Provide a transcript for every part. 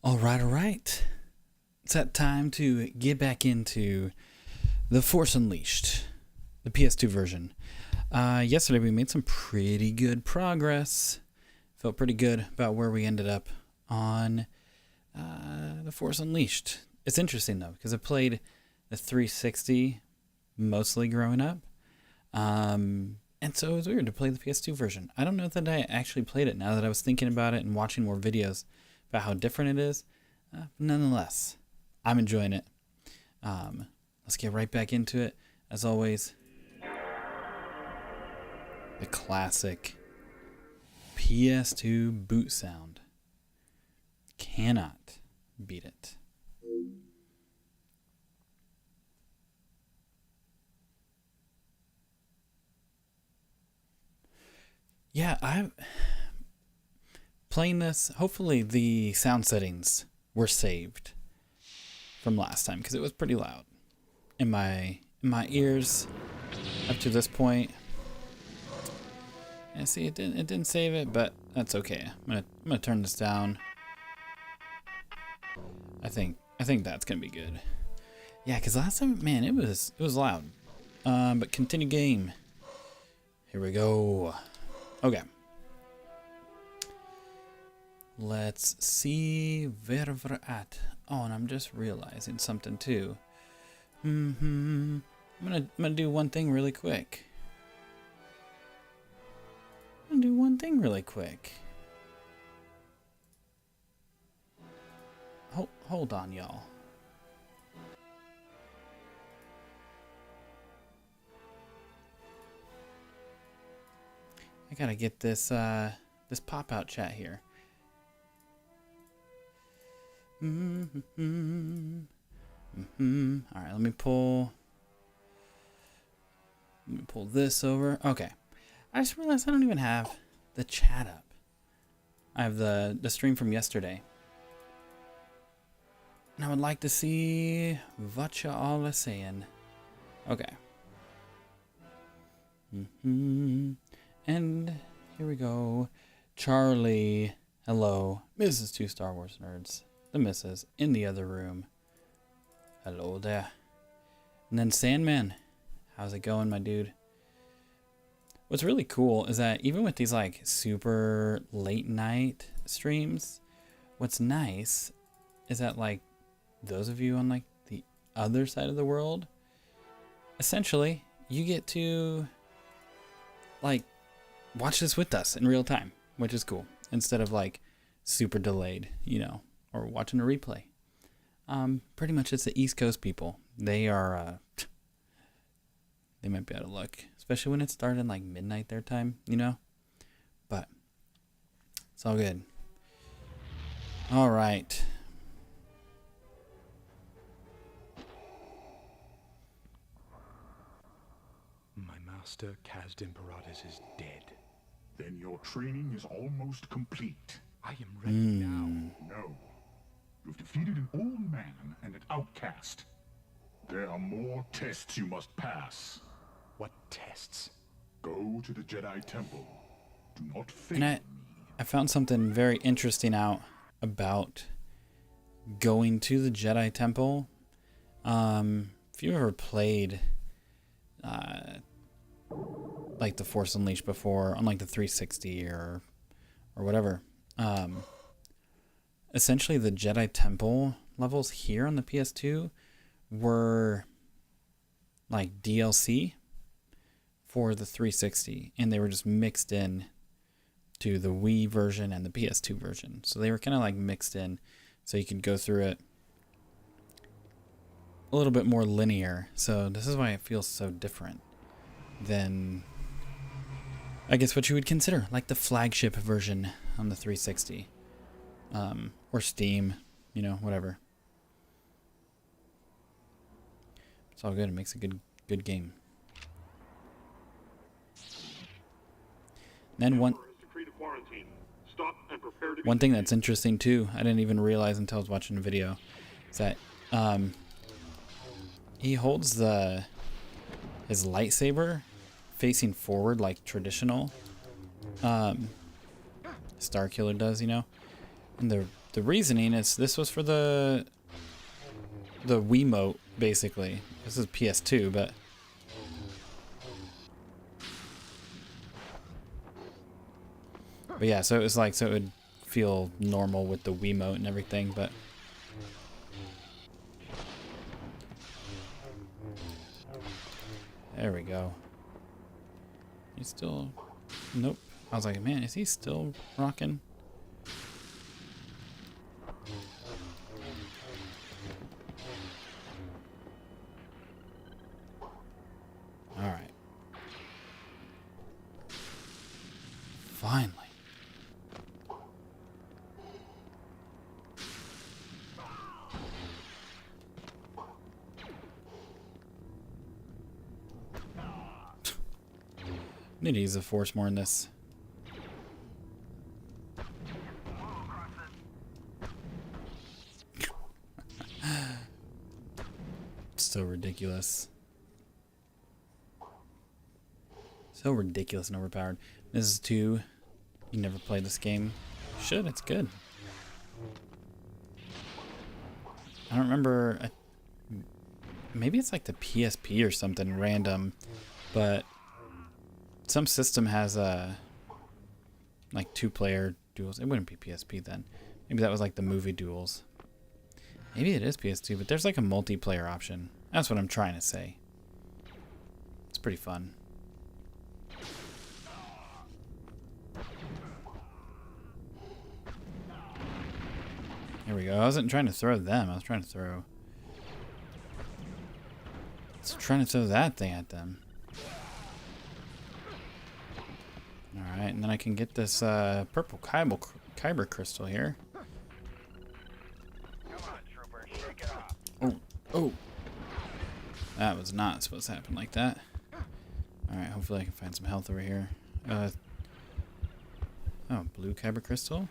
All right. It's that time to get back into The Force Unleashed, the PS2 version. Yesterday we made some pretty good progress. Felt pretty good about where we ended up on The Force Unleashed. It's interesting though, because I played the 360 mostly growing up. And so it was weird to play the PS2 version. I don't know that I actually played it now that I was thinking about it and watching more videos about how different it is. Nonetheless, I'm enjoying it. Let's get right back into it. As always, the classic PS2 boot sound. Cannot beat it. Yeah, I'm playing this. Hopefully the sound settings were saved from last time because it was pretty loud in my ears up to this point. Yeah, see, it didn't save it, but that's okay. I'm gonna turn this down. I think that's gonna be good. Yeah, because last time, man, it was loud. But continue game. Here we go. Okay. Let's see where we're at. Oh, and I'm just realizing something too. I'm gonna do one thing really quick. Hold on, y'all. I gotta get this this pop-out chat here. All right, let me pull this over. Okay, I just realized I don't even have the chat up. I have the stream from yesterday, and I would like to see what you all are saying. Okay. And here we go. Charlie, hello. Mrs. 2 Star Wars nerds. The missus in the other room. Hello there. And then Sandman, how's it going, my dude? What's really cool is that even with these like super late night streams, what's nice is that like those of you on like the other side of the world, essentially you get to like watch this with us in real time, which is cool, instead of like super delayed, you know, or watching a replay. Pretty much it's the East Coast people. They are, they might be out of luck, especially when it started like midnight their time, you know, but it's all good. All right. My master, Kazd Imperatus, is dead. Then your training is almost complete. I am ready now. No. You've defeated an old man and an outcast. There are more tests you must pass. What tests? Go to the Jedi Temple. Do not fail And me. I found something very interesting out about going to the Jedi Temple. If you ever played like the Force Unleashed before on like the 360 or whatever, essentially the Jedi Temple levels here on the PS2 were like DLC for the 360, and they were just mixed in to the Wii version and the PS2 version. So they were kind of like mixed in, so you could go through it a little bit more linear. So this is why it feels so different than, I guess, what you would consider like the flagship version on the 360, or Steam, you know, whatever. It's all good. It makes a good game. Then one thing that's interesting too, I didn't even realize until I was watching the video, is that he holds his lightsaber facing forward like traditional Star Killer does, you know. And the reasoning is this was for the Wiimote, basically. This is PS2, but yeah, so it was like, so it would feel normal with the Wiimote and everything, but there we go. He's still, nope. I was like, man, is he still rocking? All right. Finally. Need to use the force more in this. So ridiculous. So ridiculous and overpowered. This is 2. You never played this game. You should, it's good. I don't remember. Maybe it's like the PSP or something random, but some system has like 2-player duels. It wouldn't be PSP then. Maybe that was like the movie duels. Maybe it is PS2, but there's like a multiplayer option. That's what I'm trying to say. It's pretty fun. There we go. I wasn't trying to throw them. I was trying to throw that thing at them. Alright, and then I can get this purple kyber crystal here. Oh. That was not supposed to happen like that. Alright, hopefully I can find some health over here. Oh, blue kyber crystal?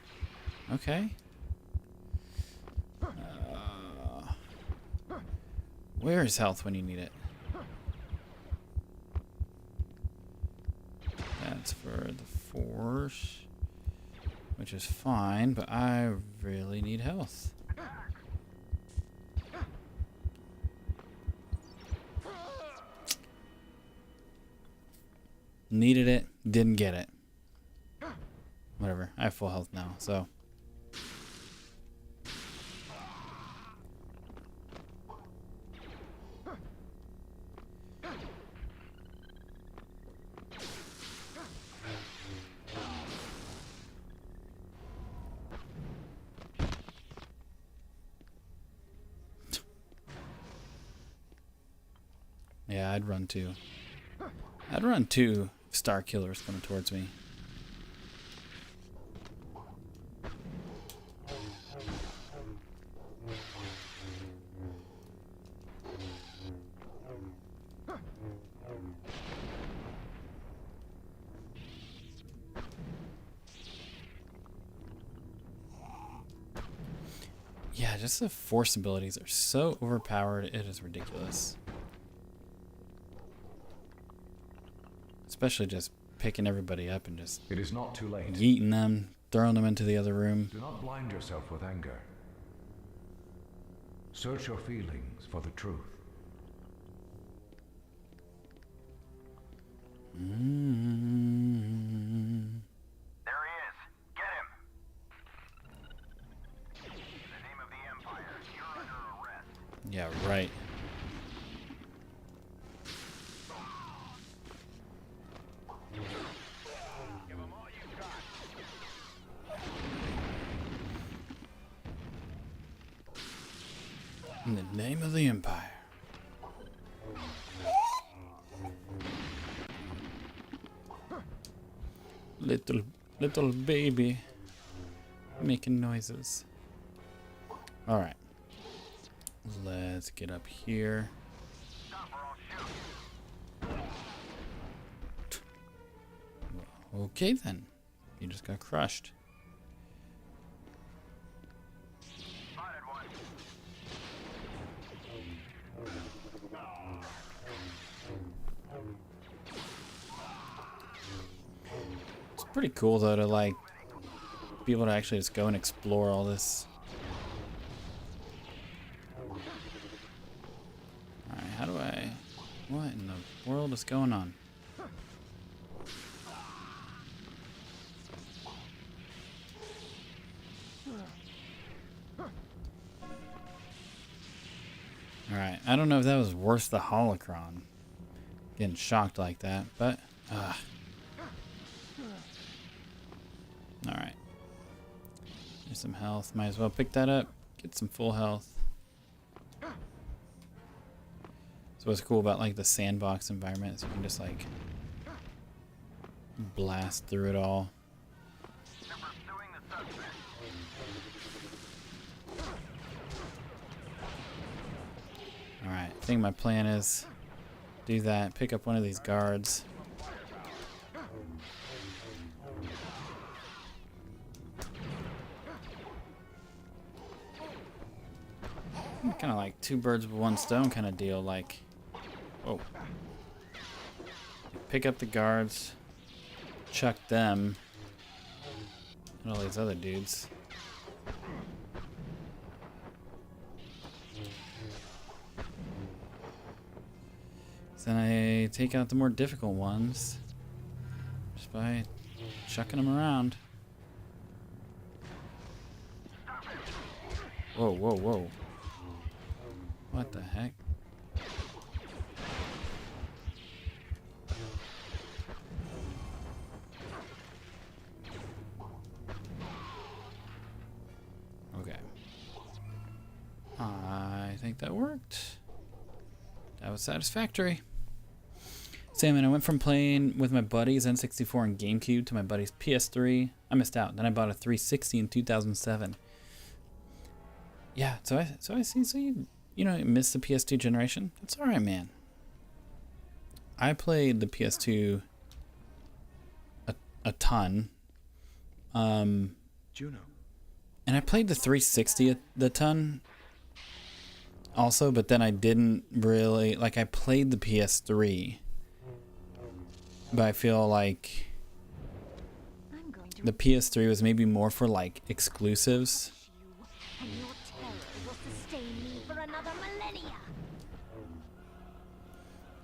Okay. Where is health when you need it? That's for the force, which is fine, but I really need health. Needed it, didn't get it. Whatever, I have full health now, so. Yeah, I'd run too. I'd run too if Star Killer's coming towards me. Yeah, just the force abilities are so overpowered, it is ridiculous. Especially just picking everybody up and just It is not too late. yeeting them, throwing them into the other room. Do not blind yourself with anger. Search your feelings for the truth. There he is. Get him. In the name of the Empire, you're under arrest. Yeah, right. Give him all you got. In the name of the Empire. Little baby making noises. All right. Let's get up here. Okay then. You just got crushed. It's pretty cool though to like be able to actually just go and explore all this. Alright, how do I... What in the world is going on? Alright, I don't know if that was worth the holocron. Getting shocked like that, but... Alright. There's some health. Might as well pick that up. Get some full health. So what's cool about like the sandbox environment is you can just like blast through it all. Alright, I think my plan is do that, pick up one of these guards. Kind of like two birds with one stone kind of deal, like, whoa. Pick up the guards, chuck them, and all these other dudes. Then I take out the more difficult ones just by chucking them around. Whoa, whoa, whoa. What the heck? Okay. I think that worked. That was satisfactory. Sam, and I went from playing with my buddies N64 and GameCube to my buddy's PS3. I missed out. Then I bought a 360 in 2007. Yeah, so I see. So you know, missed the PS2 generation. That's all right, man. I played the PS2 a ton. Juno. And I played the 360 a ton also, but then I didn't really, like I played the PS3, but I feel like the PS3 was maybe more for like exclusives.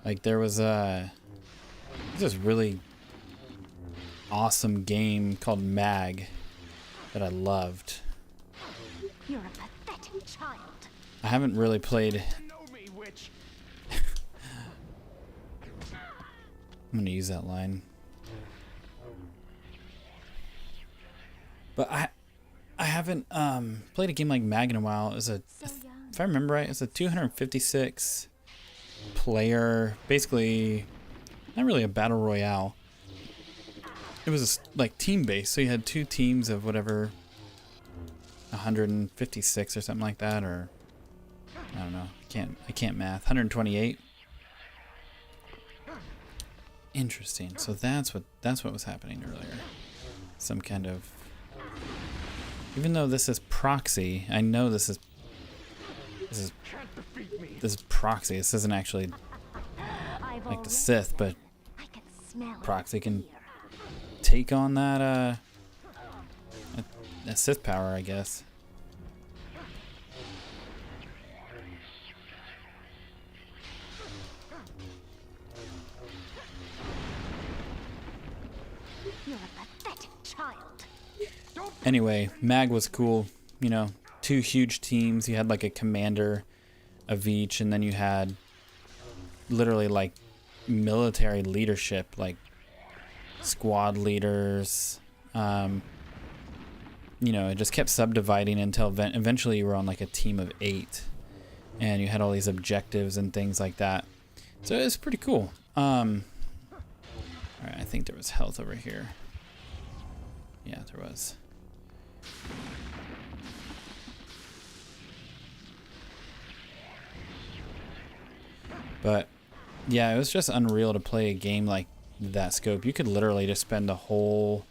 Like there was this really awesome game called Mag that I loved. You're a pathetic child. I haven't really played. I'm gonna use that line. But I haven't played a game like Mag in a while. It was if I remember right, it's a 256 player, basically not really a battle royale. It was like team based, so you had two teams of whatever, 156 or something like that, or I don't know. I can't math. 128. Interesting. So that's what was happening earlier. Some kind of, even though this is proxy, I know this is proxy. This isn't actually like the Sith, but proxy can take on that Sith power, I guess. You're a pathetic child. Anyway, Mag was cool. You know, two huge teams. You had like a commander of each, and then you had literally like military leadership, like squad leaders. You know, it just kept subdividing until eventually you were on like a team of 8. and you had all these objectives and things like that. So it's pretty cool. Alright, I think there was health over here. Yeah, there was. But yeah, it was just unreal to play a game like that scope. You could literally just spend a whole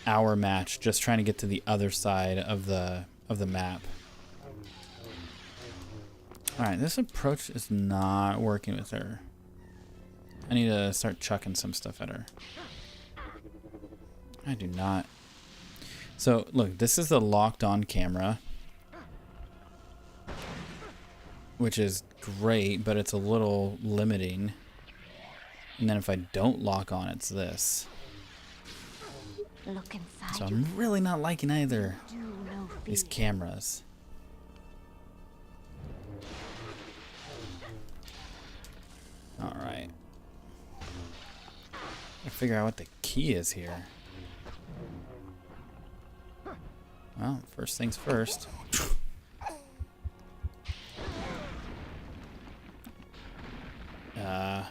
hour match just trying to get to the other side of the map. Alright, this approach is not working with her. I need to start chucking some stuff at her. I do not. So, look, this is the locked on camera, which is great, but it's a little limiting. And then if I don't lock on, it's this. Look inside. So I'm really not liking either Do no these fear. cameras. Alright. Gotta figure out what the key is here. Well, first things first.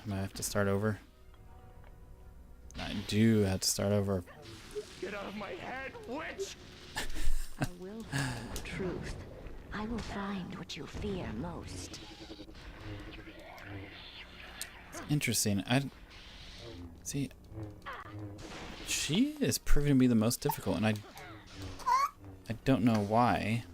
Might have to start over. I do have to start over. Get out of my head, witch! I will find the truth. I will find what you fear most. Interesting. See. She is proving to be the most difficult, and I don't know why.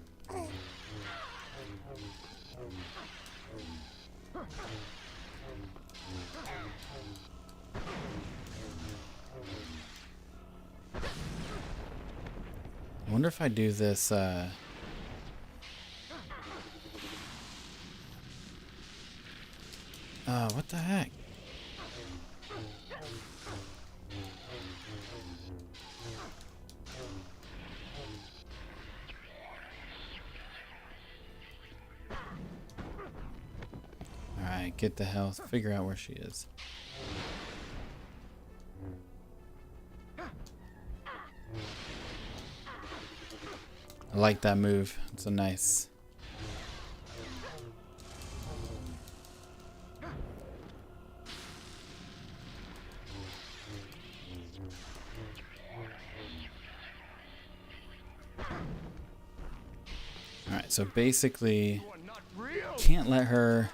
I wonder if I do this, what the heck? Alright, get the health, figure out where she is. I like that move. It's a nice. Alright, so basically, can't let her.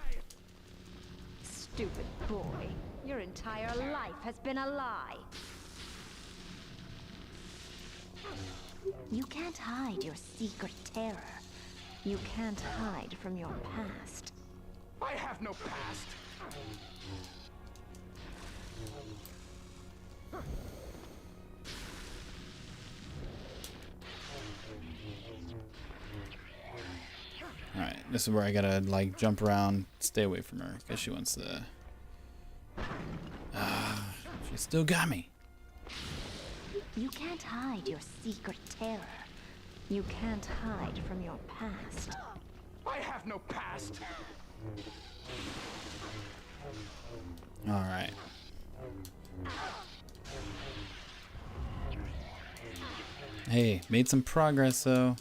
Stupid boy. Your entire life has been a lie. You can't hide your secret terror. You can't hide from your past. I have no past! Alright, this is where I gotta, like, jump around, stay away from her, because she wants to. She still got me. You can't hide your secret terror. You can't hide from your past. I have no past! Alright. Hey, made some progress though.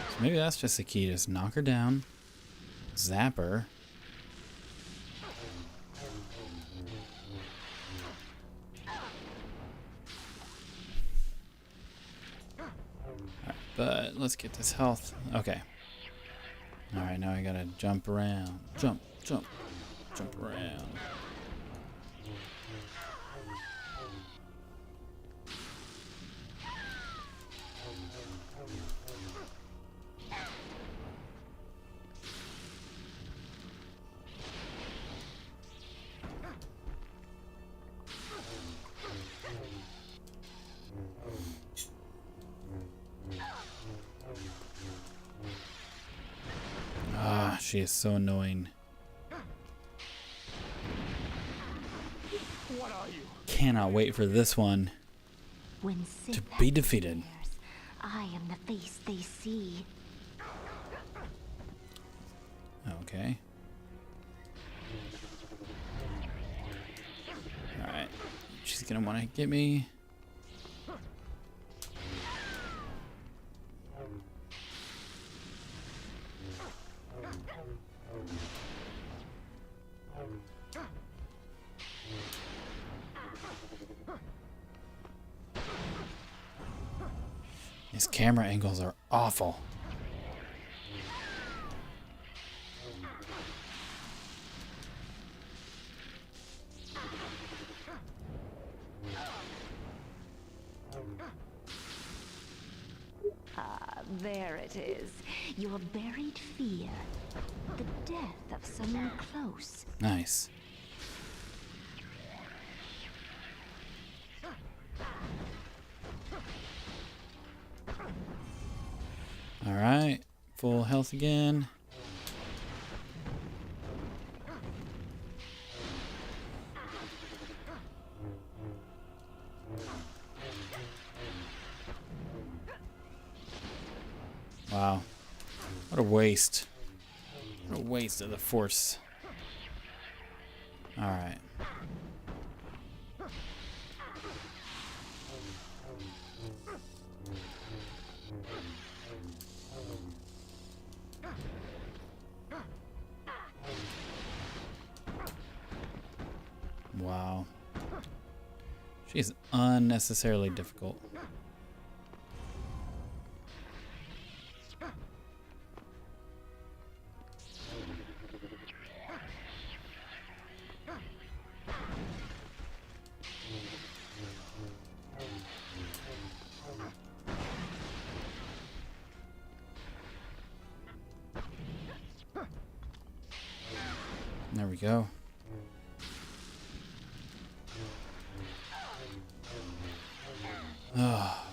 So maybe that's just the key. Just knock her down. Zap her. Alright, but let's get this health. Okay. Alright, now I gotta jump around. Jump, jump, jump around. She is so annoying. What are you? Cannot wait for this one When to Sith be defeated. appears, I am the face they see. Okay. Alright. She's gonna want to get me. These camera angles are awful. Ah, there it is. Your buried fear. The death of someone close. Nice. Alright. Full health again. Wow. What a waste. What a waste of the Force. Alright. Wow. She's unnecessarily difficult. There we go. Oh.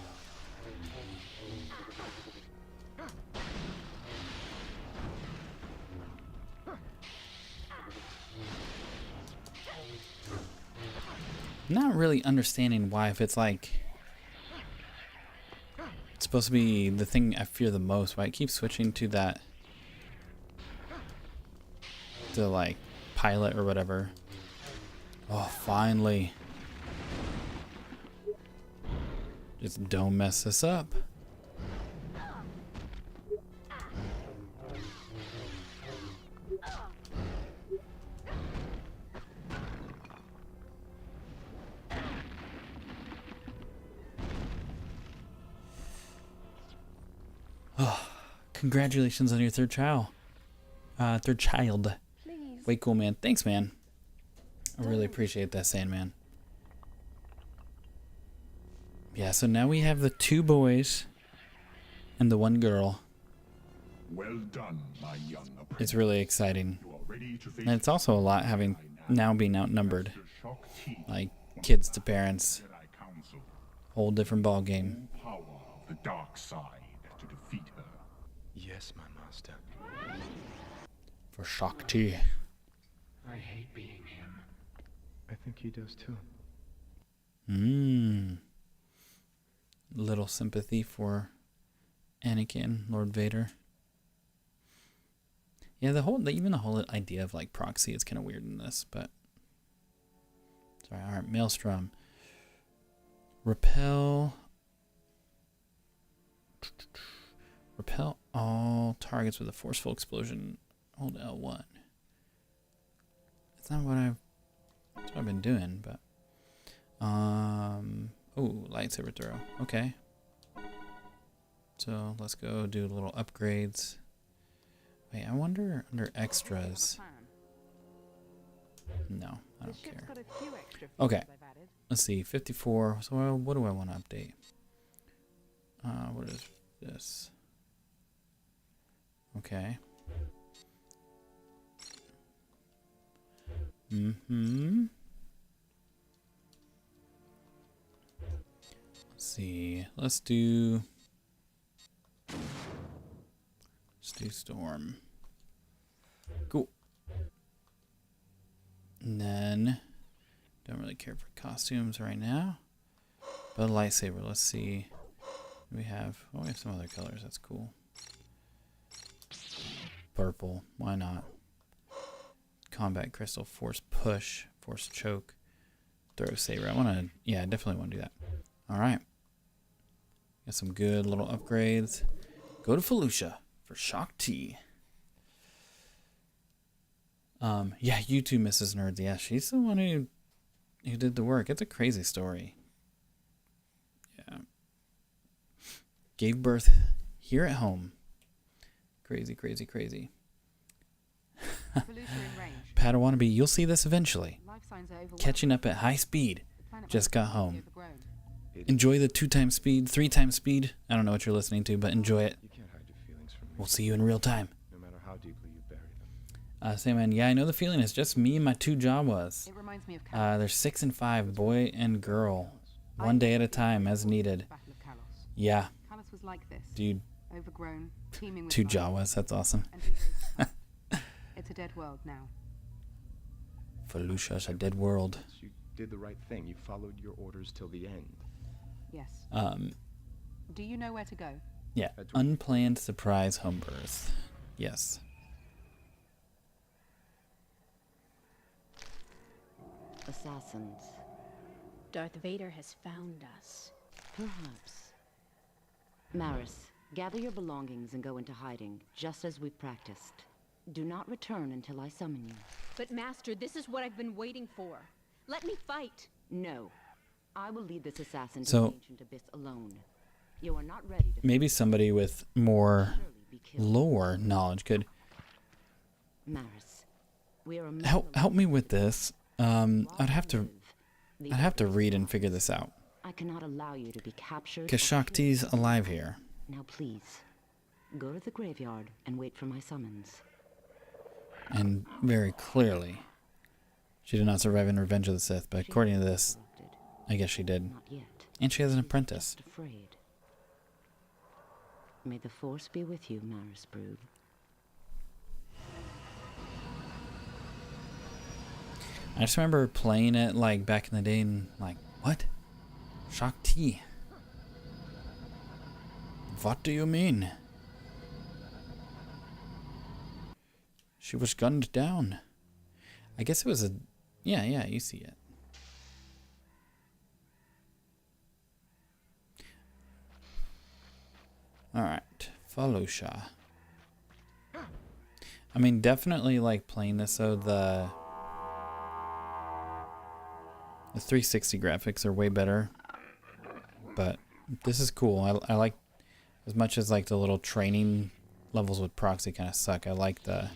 Not really understanding why, if it's like it's supposed to be the thing I fear the most, why it keeps switching to that, to like pilot or whatever. Oh, finally. Just don't mess this up. Oh, congratulations on your third child. Third child. Please. Way cool, man. Thanks, man. I really appreciate that, Sandman. Yeah, so now we have the 2 boys and the 1 girl. Well done, my young apprentice. It's really exciting. You are ready to face And it's also a lot having now being outnumbered. Master Shaak-Ti Like from kids the to parents. Jedi Council. Whole different ball game. Full power of the dark side to defeat her. Yes, my master. For Shaak-Ti. I hate being him. I think he does too. Little sympathy for Anakin, Lord Vader. Yeah, even the whole idea of like proxy is kind of weird in this, but sorry. All right, Maelstrom. Repel all targets with a forceful explosion. Hold L1. That's not what I've been doing, but oh, lightsaber throw. Okay. So let's go do little upgrades. Wait, I wonder under extras. No, I don't care. Okay. Let's see, 54. So what do I want to update? What is this? Okay. Let's see. Let's do Storm. Cool. And then don't really care for costumes right now. But lightsaber, let's see. We have, oh, we have some other colors. That's cool. Purple. Why not? Combat crystal. Force push. Force choke. Throw saber. I want to, yeah, I definitely want to do that. All right. Got some good little upgrades. Go to Felucia for Shaak-Ti. Yeah, you too, Mrs. Nerds. Yeah, she's the one who did the work. It's a crazy story. Yeah. Gave birth here at home. Crazy, crazy, crazy. Padawan, you'll see this eventually. Catching up at high speed. Just got home. Enjoy the 2x speed, 3x speed. I don't know what you're listening to, but enjoy it. You can't hide your feelings from me. We'll see you in real time. No matter how deeply you bury them. Sayman, yeah, I know the feeling. It's just me and my 2 Jawas. It reminds me of They're 6 and 5, boy and girl. One day at a time, as needed. Yeah. Kalos was like this. Dude. Overgrown, teeming with 2 life. Jawas, that's awesome. It's a dead world now. Felucia's a dead world. You did the right thing. You followed your orders till the end. Yes. Do you know where to go? Yeah. Unplanned surprise home birth. Yes. Assassins. Darth Vader has found us. Perhaps. Maris, gather your belongings and go into hiding, just as we practiced. Do not return until I summon you. But Master, this is what I've been waiting for. Let me fight. No. I will lead this assassin to So- the ancient abyss alone. You are not ready to Maybe somebody with more surely be killed. lore knowledge could Maris, we are a help me with this. I'd have to read and figure this out. I cannot allow you to be captured. Because Shaak-Ti's alive here. Now please, go to the graveyard and wait for my summons. And very clearly, she did not survive in Revenge of the Sith, but according to this, Interrupted. I guess she did. Not yet. And she has an apprentice. Just afraid. May the force be with you, Maris Brood. I just remember playing it like back in the day and like, what? Shaak-Ti? What do you mean? She was gunned down. I guess it was a... Yeah, you see it. Alright, Felucia. I mean, definitely like playing this, so the 360 graphics are way better. But this is cool. I like, as much as like the little training levels with proxy kind of suck, I like the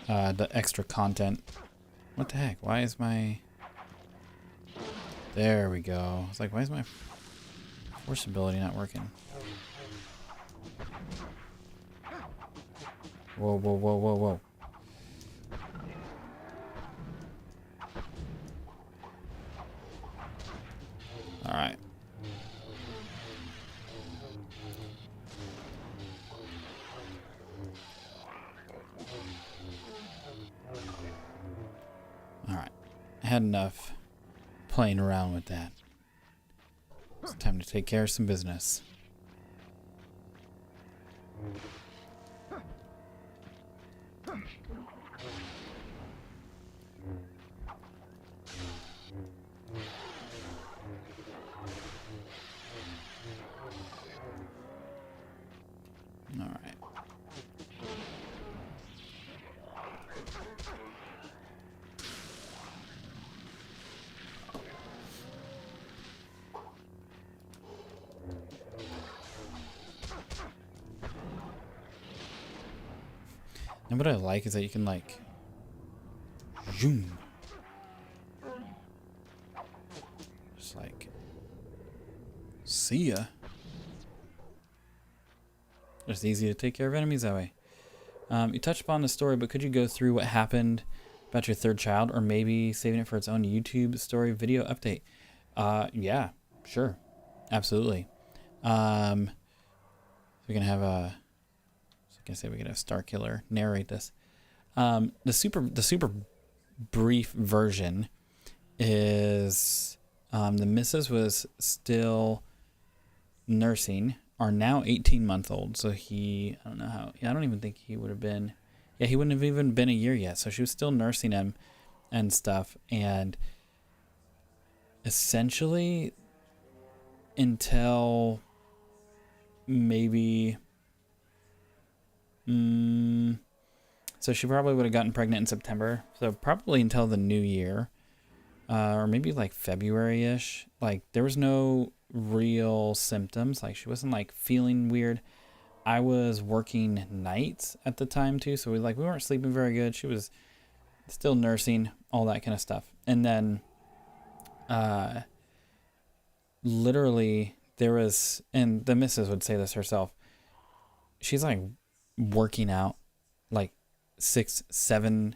extra content. What the heck? Why is my... There we go. It's like, why is my force ability not working? Whoa, whoa, whoa, whoa, whoa. Alright. Alright. I had enough playing around with that. It's time to take care of some business. Alright. And what I like is that you can like zoom. Just like see ya. It's easy to take care of enemies that way. You touched upon the story, but could you go through what happened about your third child, or maybe saving it for its own YouTube story video update? Yeah, sure, absolutely. We can have a. I say we could have Starkiller narrate this. The super brief version is The missus was still nursing, are now 18-month-old. So I don't know how, I don't even think he would have been, he wouldn't have even been a year yet. So she was still nursing him and stuff. And essentially until maybe, so she probably would have gotten pregnant in September. So probably until the new year, or maybe like February-ish. Like there was no real symptoms. Like she wasn't like feeling weird. I was working nights at the time too, so we weren't sleeping very good. She was still nursing, all that kind of stuff. And then literally there was, and the missus would say this herself, she's like working out like 6-7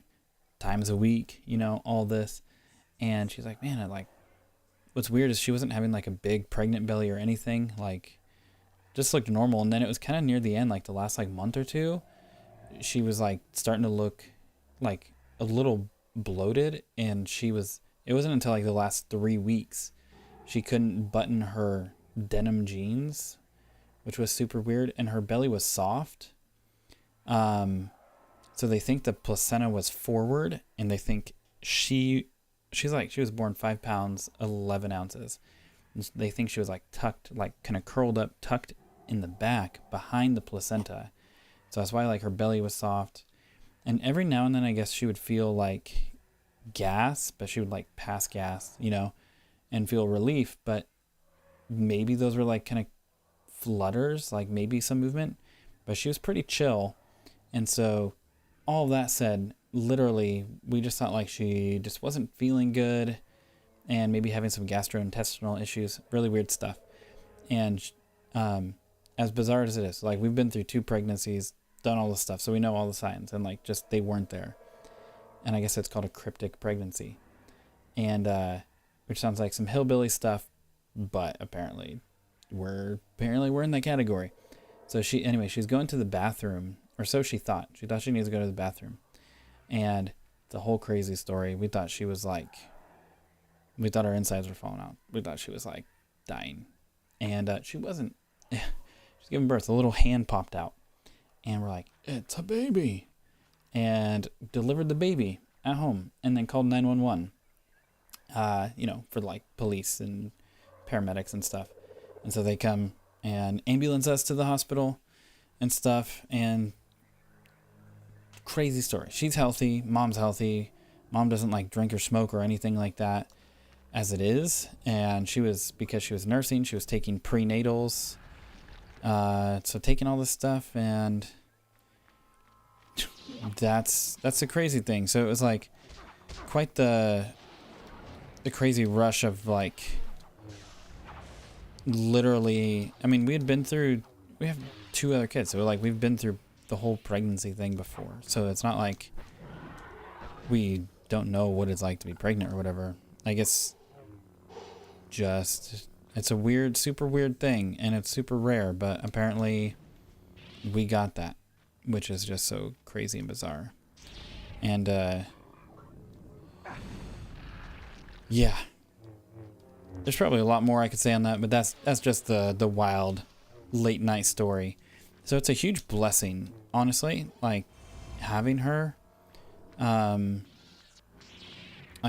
times a week, you know, all this. And she's like, man, what's weird is she wasn't having like a big pregnant belly or anything. Like just looked normal. And then it was kind of near the end, like the last like month or two, she was like starting to look like a little bloated. And it wasn't until like the last 3 weeks she couldn't button her denim jeans, which was super weird. And her belly was soft. So they think the placenta was forward, and they think she was born 5 pounds, 11 ounces. They think she was like tucked, like kind of curled up, tucked in the back behind the placenta. So that's why like her belly was soft. And every now and then I guess she would feel like gas, but she would like pass gas, you know, and feel relief. But maybe those were like kind of flutters, like maybe some movement, but she was pretty chill. And so all of that said, literally, we just thought like she just wasn't feeling good and maybe having some gastrointestinal issues, really weird stuff. And as bizarre as it is, like we've been through 2 pregnancies, done all this stuff, so we know all the signs, and like just they weren't there. And I guess it's called a cryptic pregnancy. And which sounds like some hillbilly stuff, but apparently we're in that category. So she's going to the bathroom, or so she thought. She thought she needs to go to the bathroom. And it's a whole crazy story. We thought her insides were falling out. We thought she was like dying. And she wasn't. She's giving birth. A little hand popped out. And we're like, it's a baby. And delivered the baby at home. And then called 911. You know, for like police and paramedics and stuff. And so they come and ambulance us to the hospital and stuff. And crazy story. She's healthy. Mom's healthy. Mom doesn't like drink or smoke or anything like that as it is. And because she was nursing, she was taking prenatals. So taking all this stuff, and that's the crazy thing. So it was like quite the crazy rush of like literally, I mean, we have 2 other kids. So like we've been through the whole pregnancy thing before. So it's not like we don't know what it's like to be pregnant or whatever. I guess it's a weird, super weird thing, and it's super rare, but apparently we got that, which is just so crazy and bizarre. And yeah. There's probably a lot more I could say on that, but that's just the wild late night story. So it's a huge blessing, honestly, like having her. Like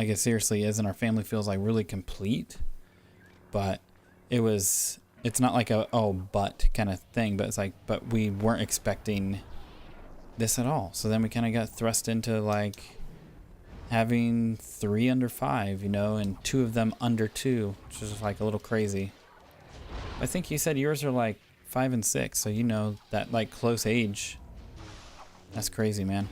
it seriously is, and our family feels like really complete. But it's not like but kind of thing, but it's like, but we weren't expecting this at all. So then we kind of got thrust into like having 3 under 5, you know, and 2 of them under 2, which is like a little crazy. I think you said yours are like 5 and 6, so you know that like close age. That's crazy, man.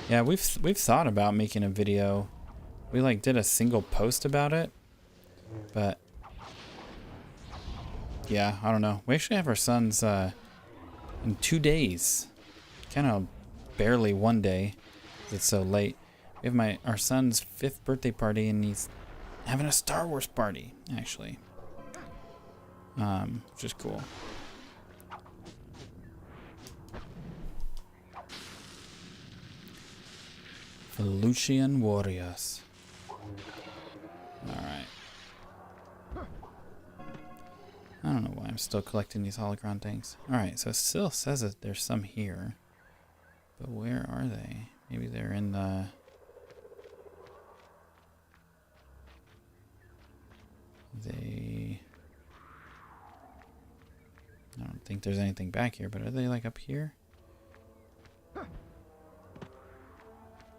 Yeah, we've thought about making a video. We like did a single post about it, but yeah, I don't know. We actually have our sons in 2 days, kind of barely 1 day. It's so late. We have our son's 5th birthday party, and he's having a Star Wars party actually, which is cool. Felucian warriors. Alright. I don't know why I'm still collecting these holocron things. Alright, so it still says that there's some here. But where are they? Maybe they're in the... I don't think there's anything back here, but are they like up here?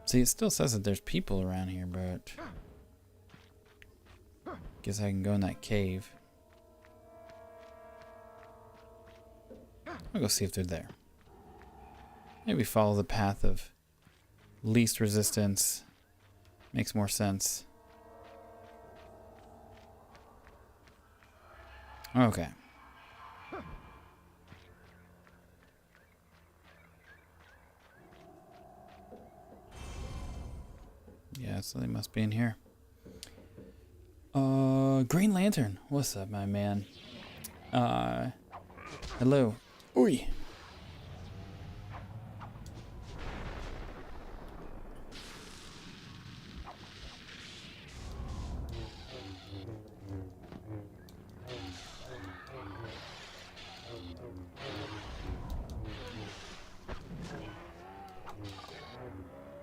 See, it still says that there's people around here, but... Guess I can go in that cave. I'll go see if they're there. Maybe follow the path of least resistance. Makes more sense. Okay. Yeah, so they must be in here. Green Lantern. What's up, my man? Hello. Oi.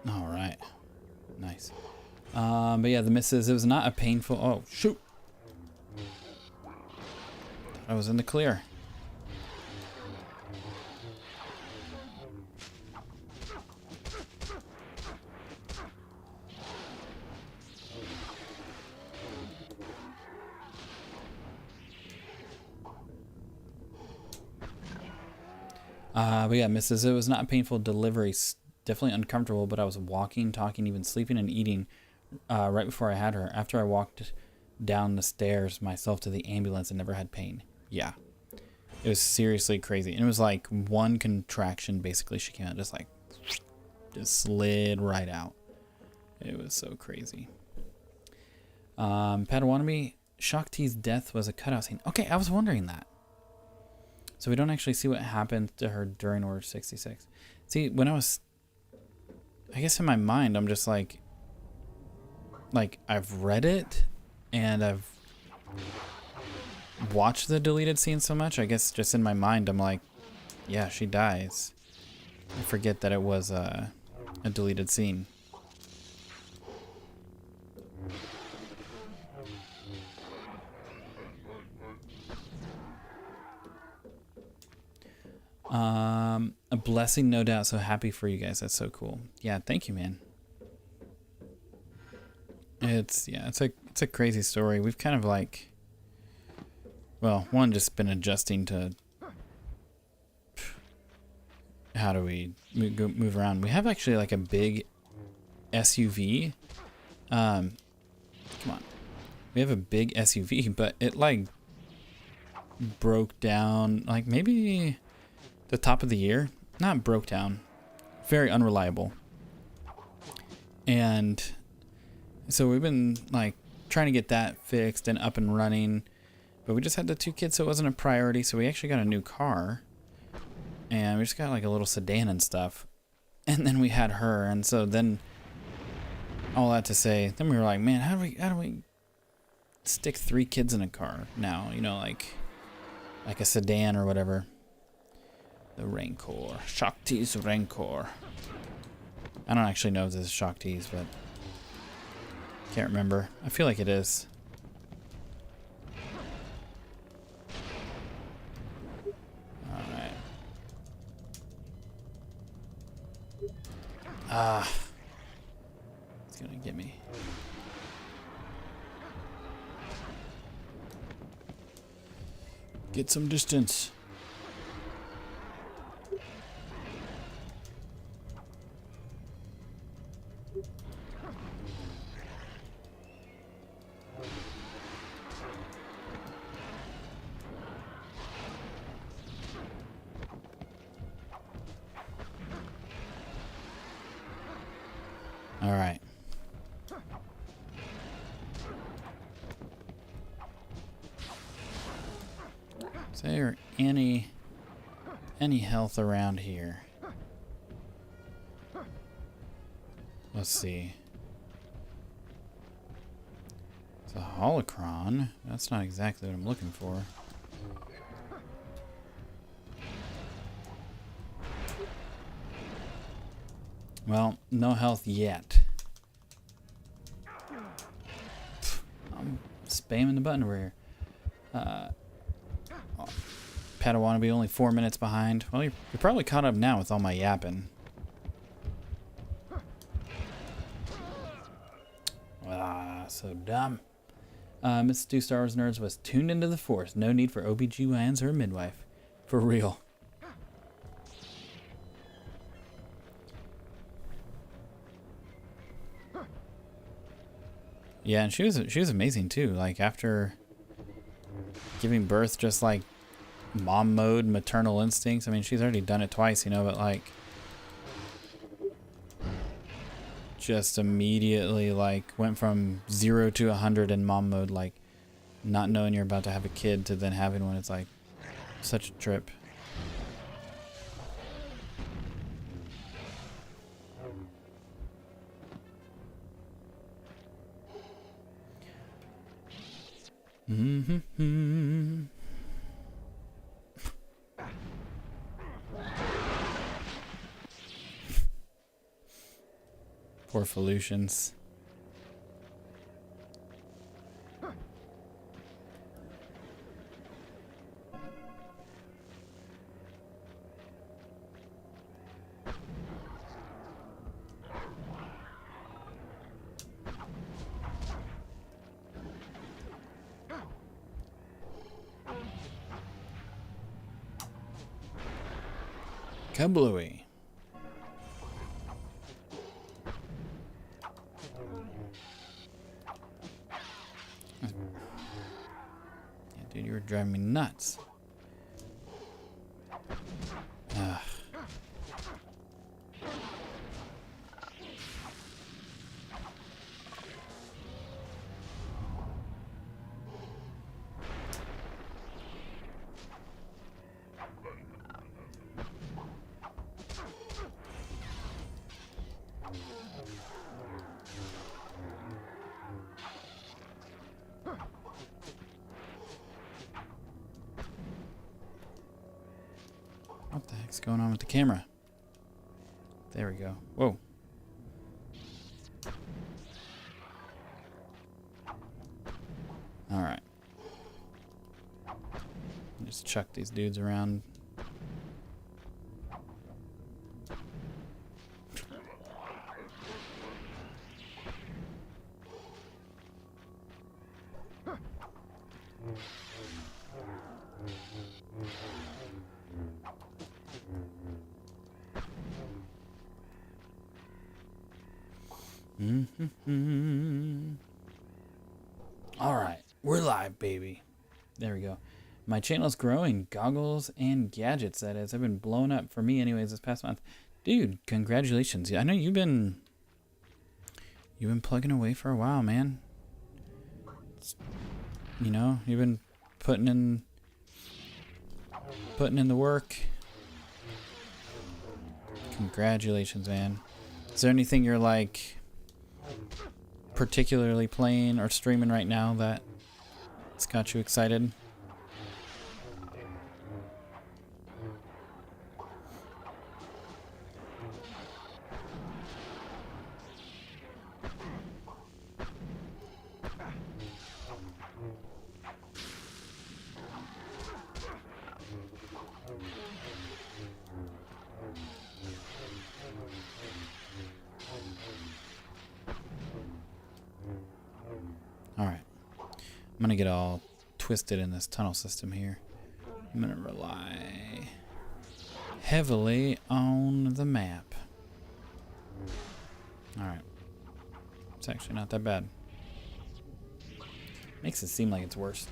All right. Nice. But yeah, the misses. It was not a painful... Oh, shoot. I was in the clear. But yeah, misses. It was not a painful delivery. Definitely uncomfortable, but I was walking, talking, even sleeping and eating right before I had her. After I walked down the stairs myself to the ambulance and never had pain. Yeah. It was seriously crazy. And it was like one contraction, basically. She came out just like, just slid right out. It was so crazy. Padawannabe, Shaak-Ti's death was a cutout scene. Okay, I was wondering that. So we don't actually see what happened to her during Order 66. See, when I was... I guess in my mind, I'm just like I've read it and I've watched the deleted scene so much. I guess just in my mind, I'm like, yeah, she dies. I forget that it was a deleted scene. A blessing, no doubt. So happy for you guys. That's so cool. Yeah, thank you, man. It's a crazy story. We've kind of like, well, one, just been adjusting to how do we move around. We have actually like a big SUV. Come on. We have a big SUV, but it like broke down like maybe the top of the year. Not broke down. Very unreliable. And so we've been like trying to get that fixed and up and running, but we just had the 2 kids, so it wasn't a priority. So we actually got a new car, and we just got like a little sedan and stuff. And then we had her, and so then all that to say, then we were like, man, how do we stick 3 kids in a car now? You know, like a sedan or whatever. The Rancor. Shaak-Ti's Rancor. I don't actually know if this is Shaak-Ti's, but can't remember. I feel like it is. Alright. Ah. It's gonna get me. Get some distance. All right. Is there any health around here? Let's see. It's a holocron. That's not exactly what I'm looking for. Well, no health yet. I'm spamming the button over here. Padawan will be only 4 minutes behind. Well, you're probably caught up now with all my yapping. So dumb. PS2 Star Wars Nerds was tuned into the Force. No need for OBGYNs or a midwife. For real. Yeah, and she was amazing too. Like after giving birth, just like mom mode, maternal instincts. I mean, she's already done it twice, you know, but like just immediately like went from 0 to 100 in mom mode, like not knowing you're about to have a kid to then having one. It's like such a trip. Poor Felucians. Kablooey. Yeah, dude, you were driving me nuts. Ugh. What the heck's going on with the camera? There we go. Whoa. Alright. Just chuck these dudes around. Alright, we're live, baby. There we go. My channel's growing. Goggles and gadgets, that is. I've been blown up for me anyways this past month. Dude, congratulations. I know you've been plugging away for a while, man. You know, you've been putting in the work. Congratulations, man. Is there anything you're like particularly playing or streaming right now that it's got you excited? Alright. I'm going to get all twisted in this tunnel system here. I'm going to rely heavily on the map. Alright. It's actually not that bad. Makes it seem like it's worse.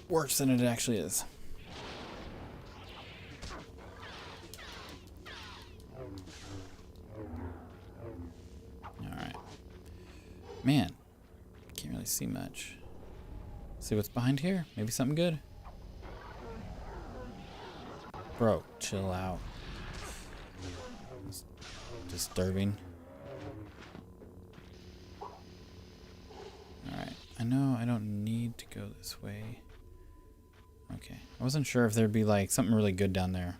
Worse than it actually is. Alright. Man. Can't really see much. See what's behind here? Maybe something good? Bro, chill out. It's disturbing. I know I don't need to go this way. Okay. I wasn't sure if there'd be like something really good down there.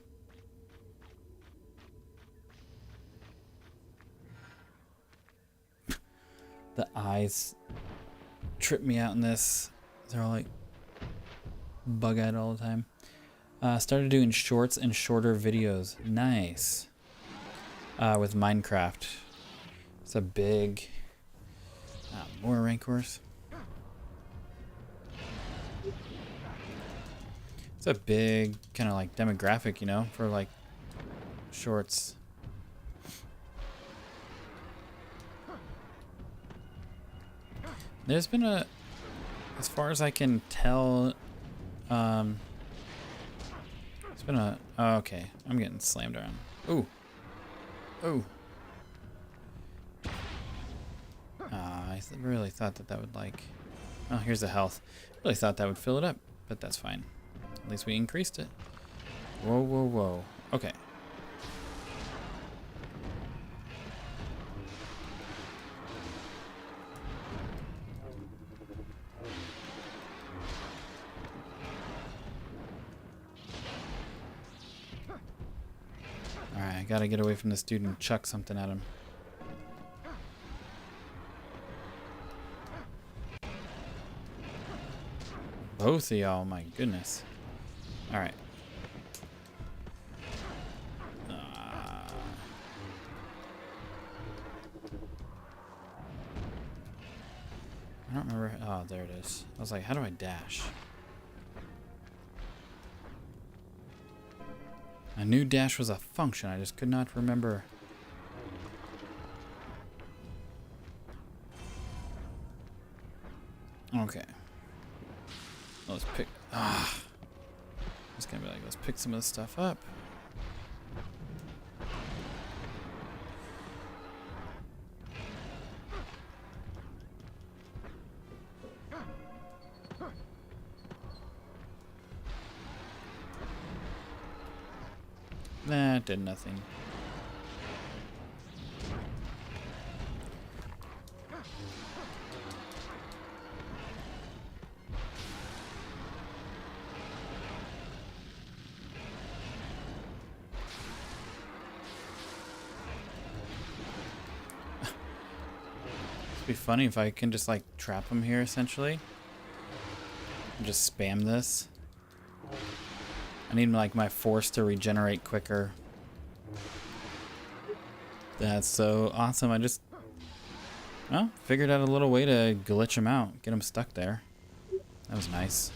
The eyes trip me out in this. They're all like bug-eyed all the time. Started doing shorts and shorter videos. Nice. With Minecraft. It's a big... more rancors. It's a big kind of like demographic, you know, for like shorts. There's been a, as far as I can tell, it's been a, oh, okay, I'm getting slammed around. Ooh. Ooh. I really thought that would like, oh, here's the health. Really thought that would fill it up, but that's fine. At least we increased it. Whoa, whoa, whoa. Okay. Alright, I gotta get away from this dude and chuck something at him. Both of y'all, my goodness. Alright. I don't remember. Oh, there it is. I was like, how do I dash? I knew dash was a function. I just could not remember. Okay. Let's pick. Ah. It's gonna be like, let's pick some of this stuff up. That did nothing. It'd be funny if I can just like trap him here essentially. And just spam this. I need like my force to regenerate quicker. That's so awesome. I just, well, figured out a little way to glitch him out. Get him stuck there. That was nice.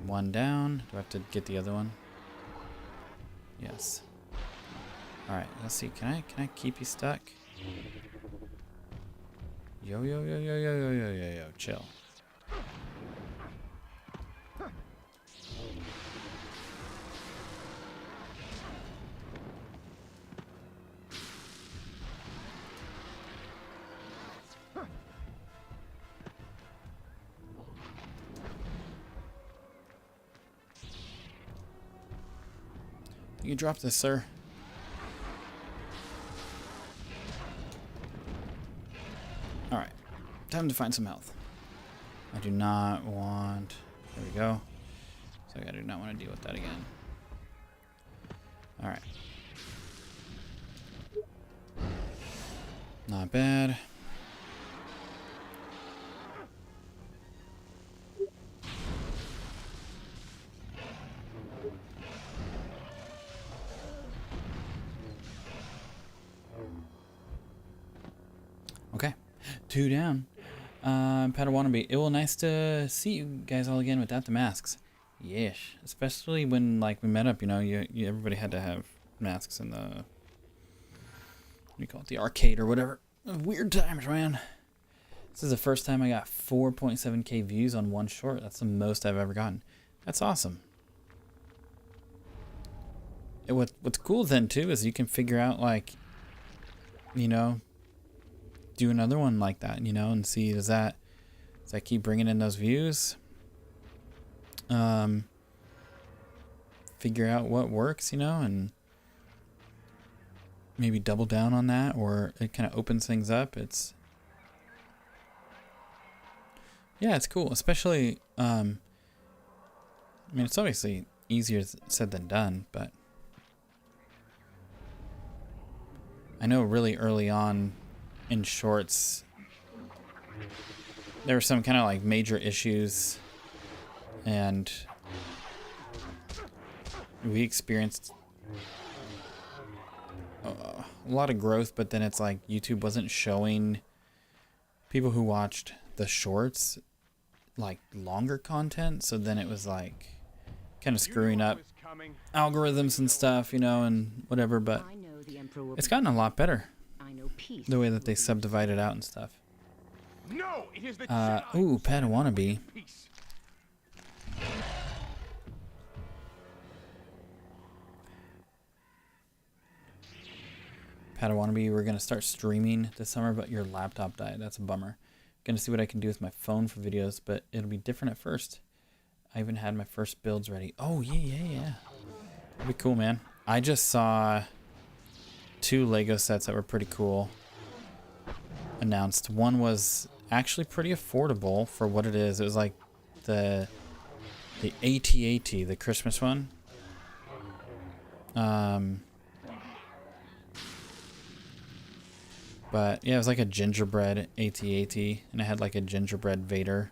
One down. Do I have to get the other one? Yes. Alright, let's see. Can I keep you stuck? Yo, yo, yo, yo, yo, yo, yo, yo, yo, chill. You can drop this, sir. Alright, time to find some health. I do not want... There we go. So I do not want to deal with that again. Alright. Not bad. Okay, 2 down. Padawannabe, it will nice to see you guys all again without the masks. Yes, especially when like we met up, you know, everybody had to have masks in the, what do you call it, the arcade or whatever. Weird times, man. This is the first time I got 4.7k views on one short. That's the most I've ever gotten. That's awesome. And what's cool then too is you can figure out like, you know, do another one like that, you know, and see does that keep bringing in those views? Figure out what works, you know, and maybe double down on that, or it kind of opens things up. Yeah, it's cool, especially, I mean, it's obviously easier said than done, but I know really early on in shorts, there were some kind of like major issues, and we experienced a lot of growth, but then it's like YouTube wasn't showing people who watched the shorts like longer content, so then it was like kind of screwing up algorithms and stuff, you know, and whatever, but it's gotten a lot better the way that they subdivide it out and stuff. No, it is the Ooh, Padawannabe. Padawannabe, we're gonna start streaming this summer, but your laptop died. That's a bummer. Gonna see what I can do with my phone for videos, but it'll be different at first. I even had my first builds ready. Oh, yeah. That'd be cool, man. I just saw 2 Lego sets that were pretty cool announced. One was actually pretty affordable for what it is. It was like the AT-AT, the Christmas one. But yeah, it was like a gingerbread AT-AT, and it had like a gingerbread Vader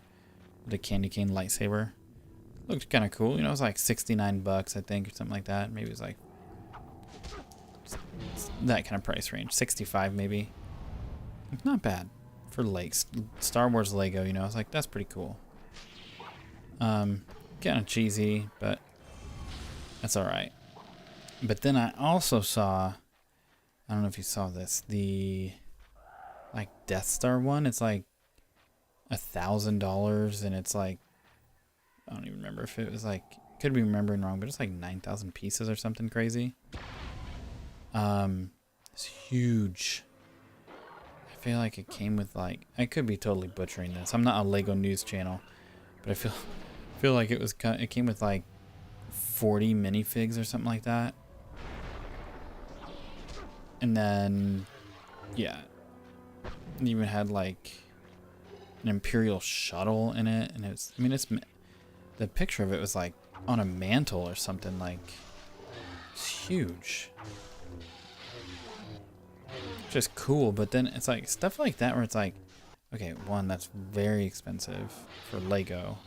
with a candy cane lightsaber. Looked kind of cool. You know, it was like $69, I think, or something like that. Maybe it was like that kind of price range. 65 maybe. Not bad for Star Wars Lego, you know. I was like, that's pretty cool. Kind of cheesy, but that's alright. But then I also saw, I don't know if you saw this, the like Death Star one. It's like $1,000, and it's like, I don't even remember if it was like, could be remembering wrong, but it's like 9,000 pieces or something crazy. It's huge. I feel like it came with like, I could be totally butchering this. I'm not a Lego news channel, but I feel like it came with like 40 minifigs or something like that. And then, yeah, it even had like an Imperial shuttle in it, and it's, I mean, the picture of it was like on a mantle or something, like it's huge. Just cool, but then it's like stuff like that where it's like, okay, one, that's very expensive for Lego.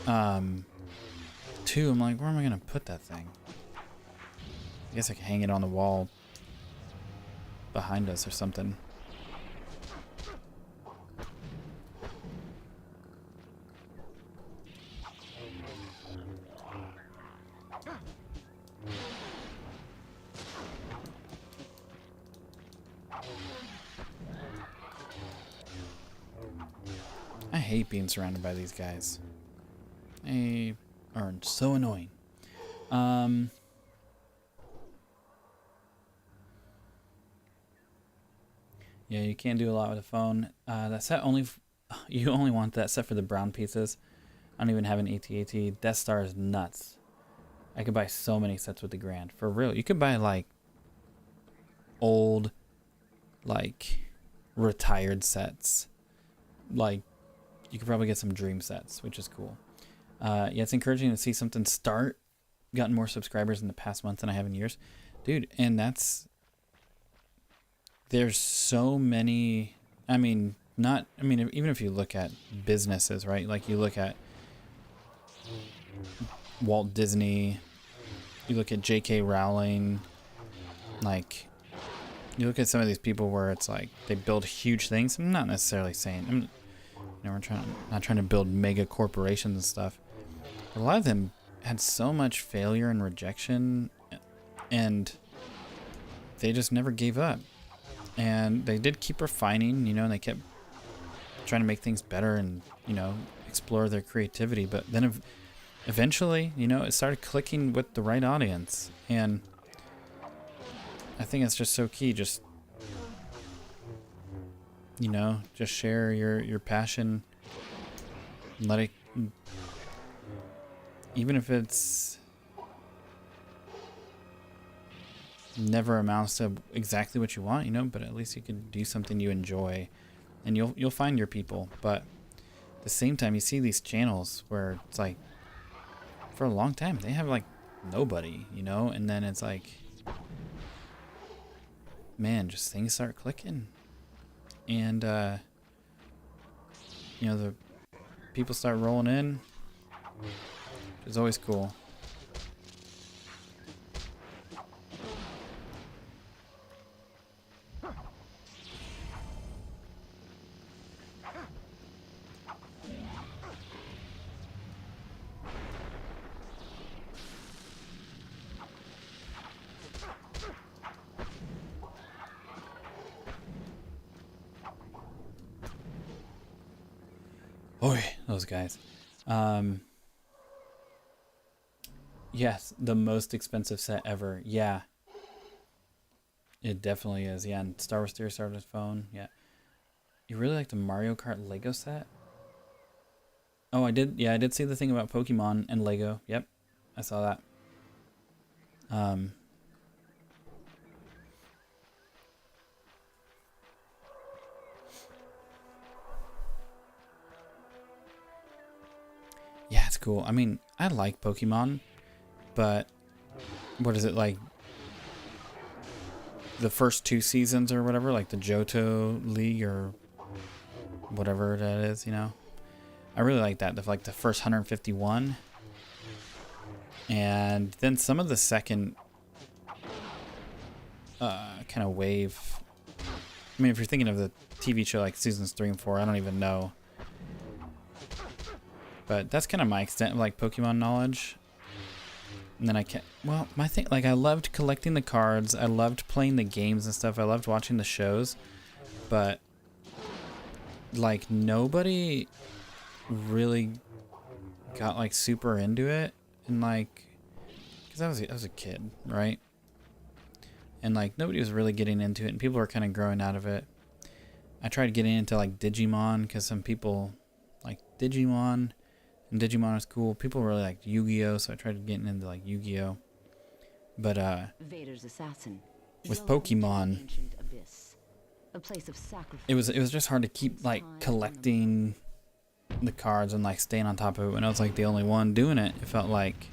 2, I'm like, where am I gonna put that thing? I guess I can hang it on the wall behind us or something. I hate being surrounded by these guys. They are so annoying. Yeah, you can't do a lot with a phone. That set you only want that set for the brown pieces. I don't even have an AT-AT. Death Star is nuts. I could buy so many sets with the grand. For real. You could buy like old, like retired sets. Like you could probably get some dream sets, which is cool. Yeah, it's encouraging to see something gotten more subscribers in the past month than I have in years. Dude, and there's so many, even if you look at businesses, right? Like you look at Walt Disney, you look at J.K. Rowling, like you look at some of these people where it's like they build huge things. I'm not necessarily saying, we're not trying to build mega corporations and stuff. But a lot of them had so much failure and rejection, and they just never gave up. And they did keep refining, and they kept trying to make things better and, explore their creativity. But then eventually, it started clicking with the right audience. And I think it's just so key. Just, just share your passion. Let it, even if it's, never amounts to exactly what you want, you know, but at least you can do something you enjoy, and you'll find your people. But at the same time, you see these channels where it's like, for a long time, they have like nobody, you know, and then it's like, man, just things start clicking, and you know, the people start rolling in, which is always cool. Oi, those guys. Yes, the most expensive set ever. Yeah. It definitely is. Yeah, and Star Wars Theory started phone. Yeah. You really like the Mario Kart Lego set? Oh, I did. Yeah, I did see the thing about Pokemon and Lego. Yep. I saw that. Yeah, it's cool. I mean, I like Pokemon, but what is it like? The first 2 seasons or whatever, like the Johto League or whatever that is, you know? I really like that. Like the first 151. And then some of the second kind of wave. I mean, if you're thinking of the TV show like seasons 3 and 4, I don't even know. But that's kind of my extent of like Pokemon knowledge. And then I can't, well, my thing, like I loved collecting the cards. I loved playing the games and stuff. I loved watching the shows. But like nobody really got like super into it. And like, because I was a kid, right? And like nobody was really getting into it. And people were kind of growing out of it. I tried getting into like Digimon because some people like Digimon. And Digimon is cool. People really like Yu-Gi-Oh, so I tried getting into like Yu-Gi-Oh. But Vader's assassin. with Pokemon, it was just hard to keep like collecting the cards and like staying on top of it when I was like the only one doing it. It felt like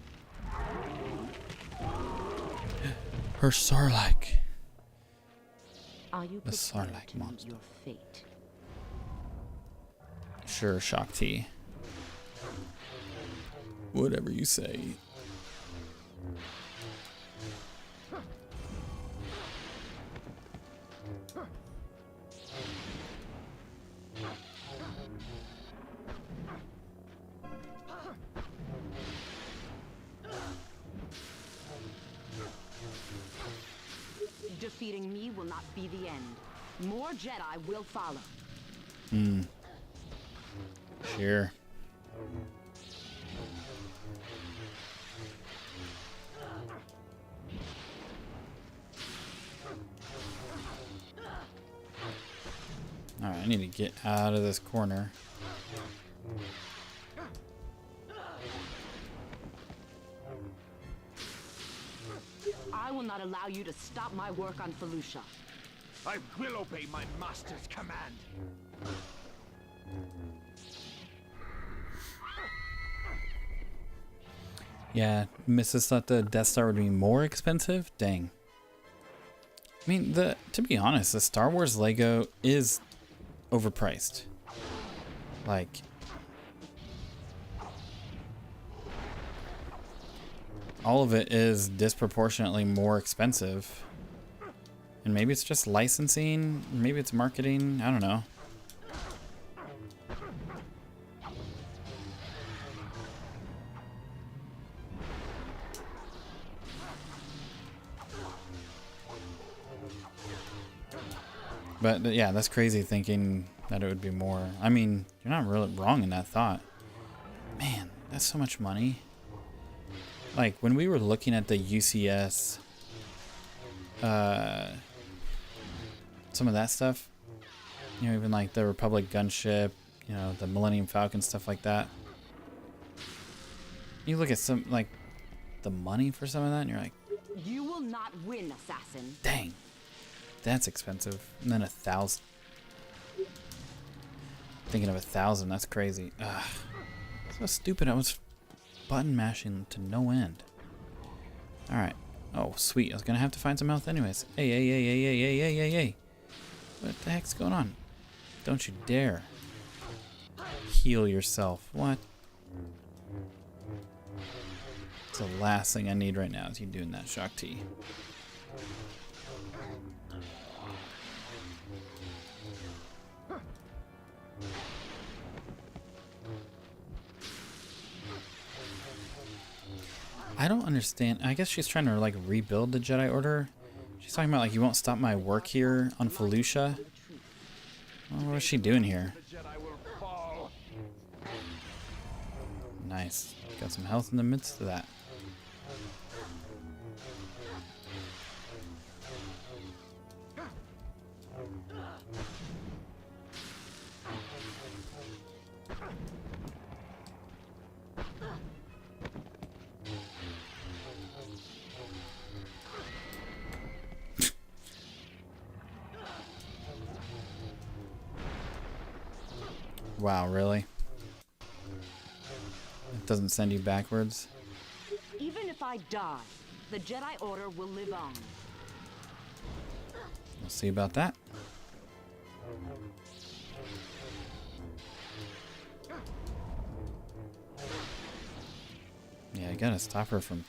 her Sarlacc. The Sarlacc monster. Your fate? Sure, Shaak-Ti. Whatever you say. Defeating me will not be the end. More Jedi will follow. Sure. Alright, I need to get out of this corner. I will not allow you to stop my work on Felucia. I will obey my master's command. Yeah, Mrs. thought the Death Star would be more expensive? Dang. I mean, to be honest, the Star Wars Lego is overpriced. Like, all of it is disproportionately more expensive. And maybe it's just licensing, maybe it's marketing, I don't know. But yeah, that's crazy thinking that it would be more. I mean, you're not really wrong in that thought. Man, that's so much money. Like, when we were looking at the UCS, some of that stuff, you know, even like the Republic gunship, you know, the Millennium Falcon, stuff like that. You look at some, like, the money for some of that, and you're like, You will not win, assassin. Dang. That's expensive. And then 1,000. Thinking of 1,000, that's crazy. Ugh. So stupid. I was button mashing to no end. Alright. Oh, sweet. I was gonna have to find some health anyways. Hey, hey, hey, hey, hey, hey, hey, hey, hey. What the heck's going on? Don't you dare. Heal yourself. What? It's the last thing I need right now is you doing that Shaak-Ti. I don't understand. I guess she's trying to like rebuild the Jedi Order. She's talking about like you won't stop my work here on Felucia. Well, what is she doing here? Nice. Got some health in the midst of that. Wow, really? It doesn't send you backwards? Even if I die, the Jedi Order will live on. We'll see about that. Yeah, I gotta stop her from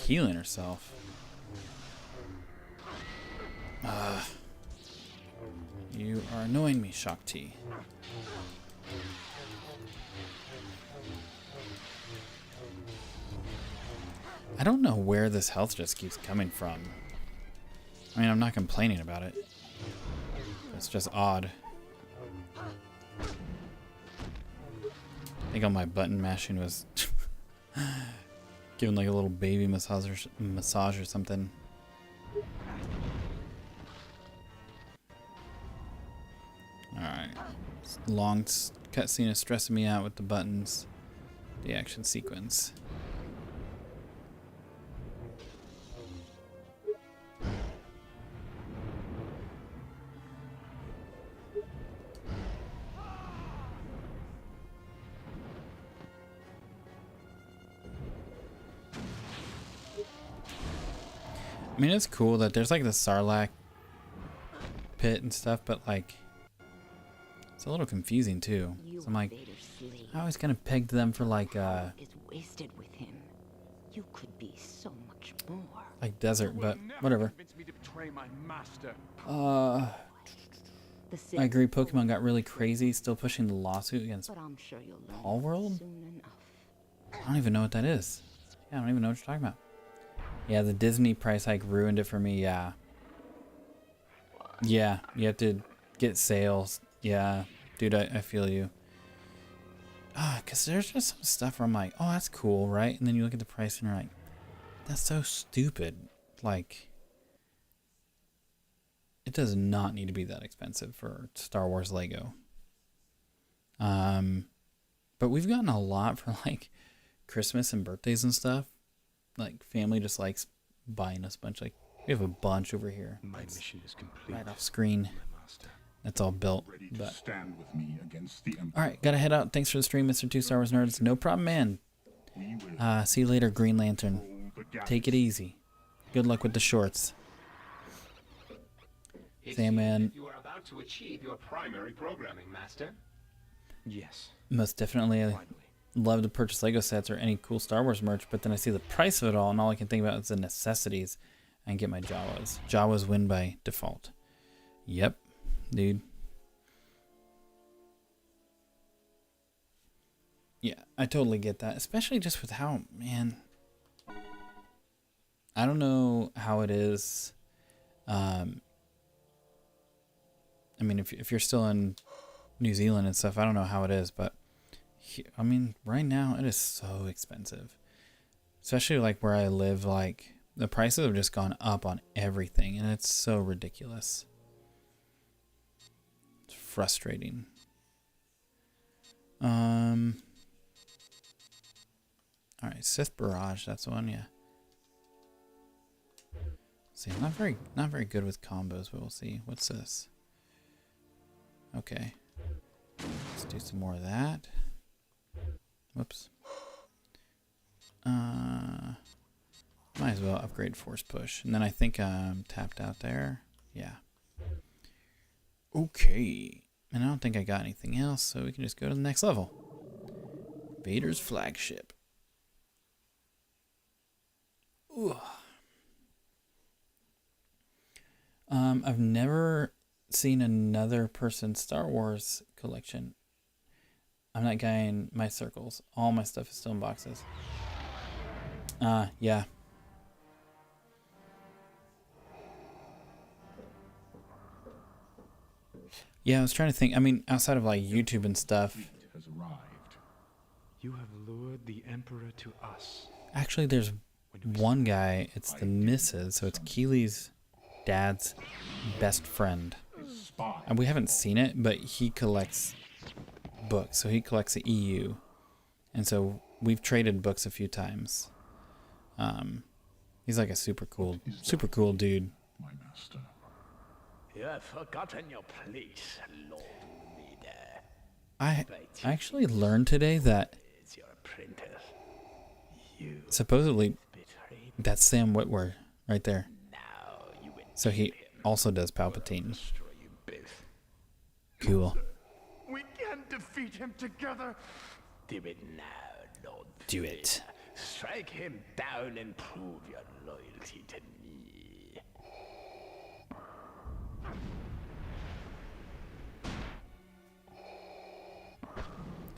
healing herself. You are annoying me, Shaak-Ti. I don't know where this health just keeps coming from. I mean, I'm not complaining about it. It's just odd. I think all my button mashing was giving like a little baby massage or something. Alright. Long cutscene is stressing me out with the buttons. The action sequence. I mean, it's cool that there's like the Sarlacc pit and stuff, but like it's a little confusing too. So I'm like, I always kind of pegged them for like Is wasted with him. You could be so much more. like desert, but whatever. I agree. Pokemon got really crazy, still pushing the lawsuit against But I'm sure you'll learn All World. soon enough. I don't even know what that is. Yeah, I don't even know what you're talking about. Yeah, the Disney price hike ruined it for me. Yeah. Yeah, you have to get sales. Yeah, dude, I feel you. Because there's just some stuff where I'm like, oh, that's cool, right? And then you look at the price and you're like, that's so stupid. Like, it does not need to be that expensive for Star Wars Lego. But we've gotten a lot for like Christmas and birthdays and stuff. Like, family just likes buying us a bunch. Like, we have a bunch over here. My mission is complete. Right off screen. My master. That's all built. Ready to But stand with me against the Empire. all right, gotta head out. Thanks for the stream, Mr. 2 Star Wars Nerds. No problem, man. We will See you later, Green Lantern. hold the galaxy. Take it easy. Good luck with the shorts. Sandman, You are about to achieve your primary programming, Master. Yes. most definitely Finally. love to purchase Lego sets or any cool Star Wars merch, but then I see the price of it all, and all I can think about is the necessities and get my Jawas. Jawas win by default. Yep, dude. Yeah, I totally get that, especially just with how, man, I don't know how it is. I mean, if you're still in New Zealand and stuff, I don't know how it is, but I mean, right now it is so expensive, especially like where I live. Like, the prices have just gone up on everything, and it's so ridiculous. It's frustrating. All right, Sith Barrage, that's the one, yeah. See, I'm not very good with combos, but we'll see. What's this? Okay. Let's do some more of that. Whoops. Might as well upgrade force push. And then I think I'm tapped out there. Yeah. Okay. And I don't think I got anything else, so we can just go to the next level. Vader's flagship. Ooh. I've never seen another person's Star Wars collection. I'm that guy in my circles. All my stuff is still in boxes. Yeah. Yeah, I was trying to think. I mean, outside of like YouTube and stuff. Has arrived. You have lured the Emperor to us. Actually, there's one guy. It's the Mrs. So it's Keely's dad's best friend. And we haven't seen it, but he collects books. So he collects the EU. And so we've traded books a few times. He's like a super cool dude. My master. You have forgotten your place, Lord Vader. I actually learned today that It's your apprentice. You supposedly betrayed that's Sam Witwer right there. now. You will So he also does Palpatine. destroy you both. Cool. We can defeat him together. Do it now, Lord. Do it. Strike him down and prove your loyalty to me.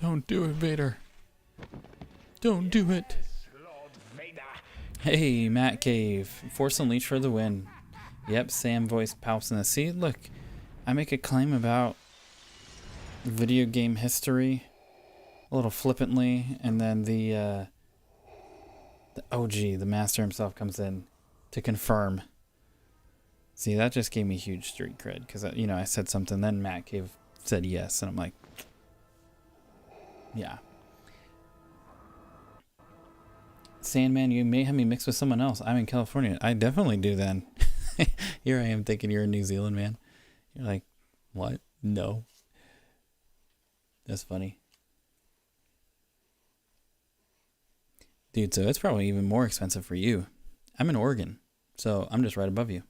Don't do it, Vader. Don't do it. Lord Vader. Hey, Matt Cave. Force Unleashed for the win. Yep, Sam voiced Palps in the sea. Look, I make a claim about video game history a little flippantly, and then the OG, the master himself, comes in to confirm. See, that just gave me huge street cred, because, you know, I said something, then Matt Cave said yes, and I'm like, yeah. Sandman, you may have me mixed with someone else. I'm in California. I definitely do then. Here I am thinking you're in New Zealand, man. You're like, what? No. That's funny. Dude, so it's probably even more expensive for you. I'm in Oregon, so I'm just right above you.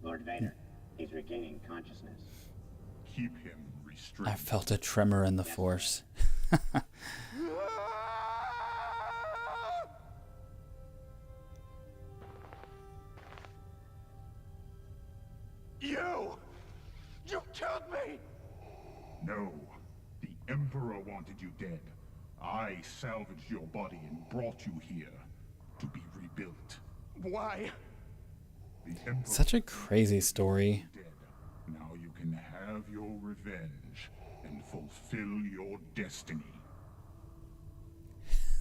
Lord Vader, he's regaining consciousness. Keep him restrained. I felt a tremor in the Force. You killed me! No. The Emperor wanted you dead. I salvaged your body and brought you here to be rebuilt. Why? The Emperor Such a crazy story. dead. Now you can have your revenge and fulfill your destiny.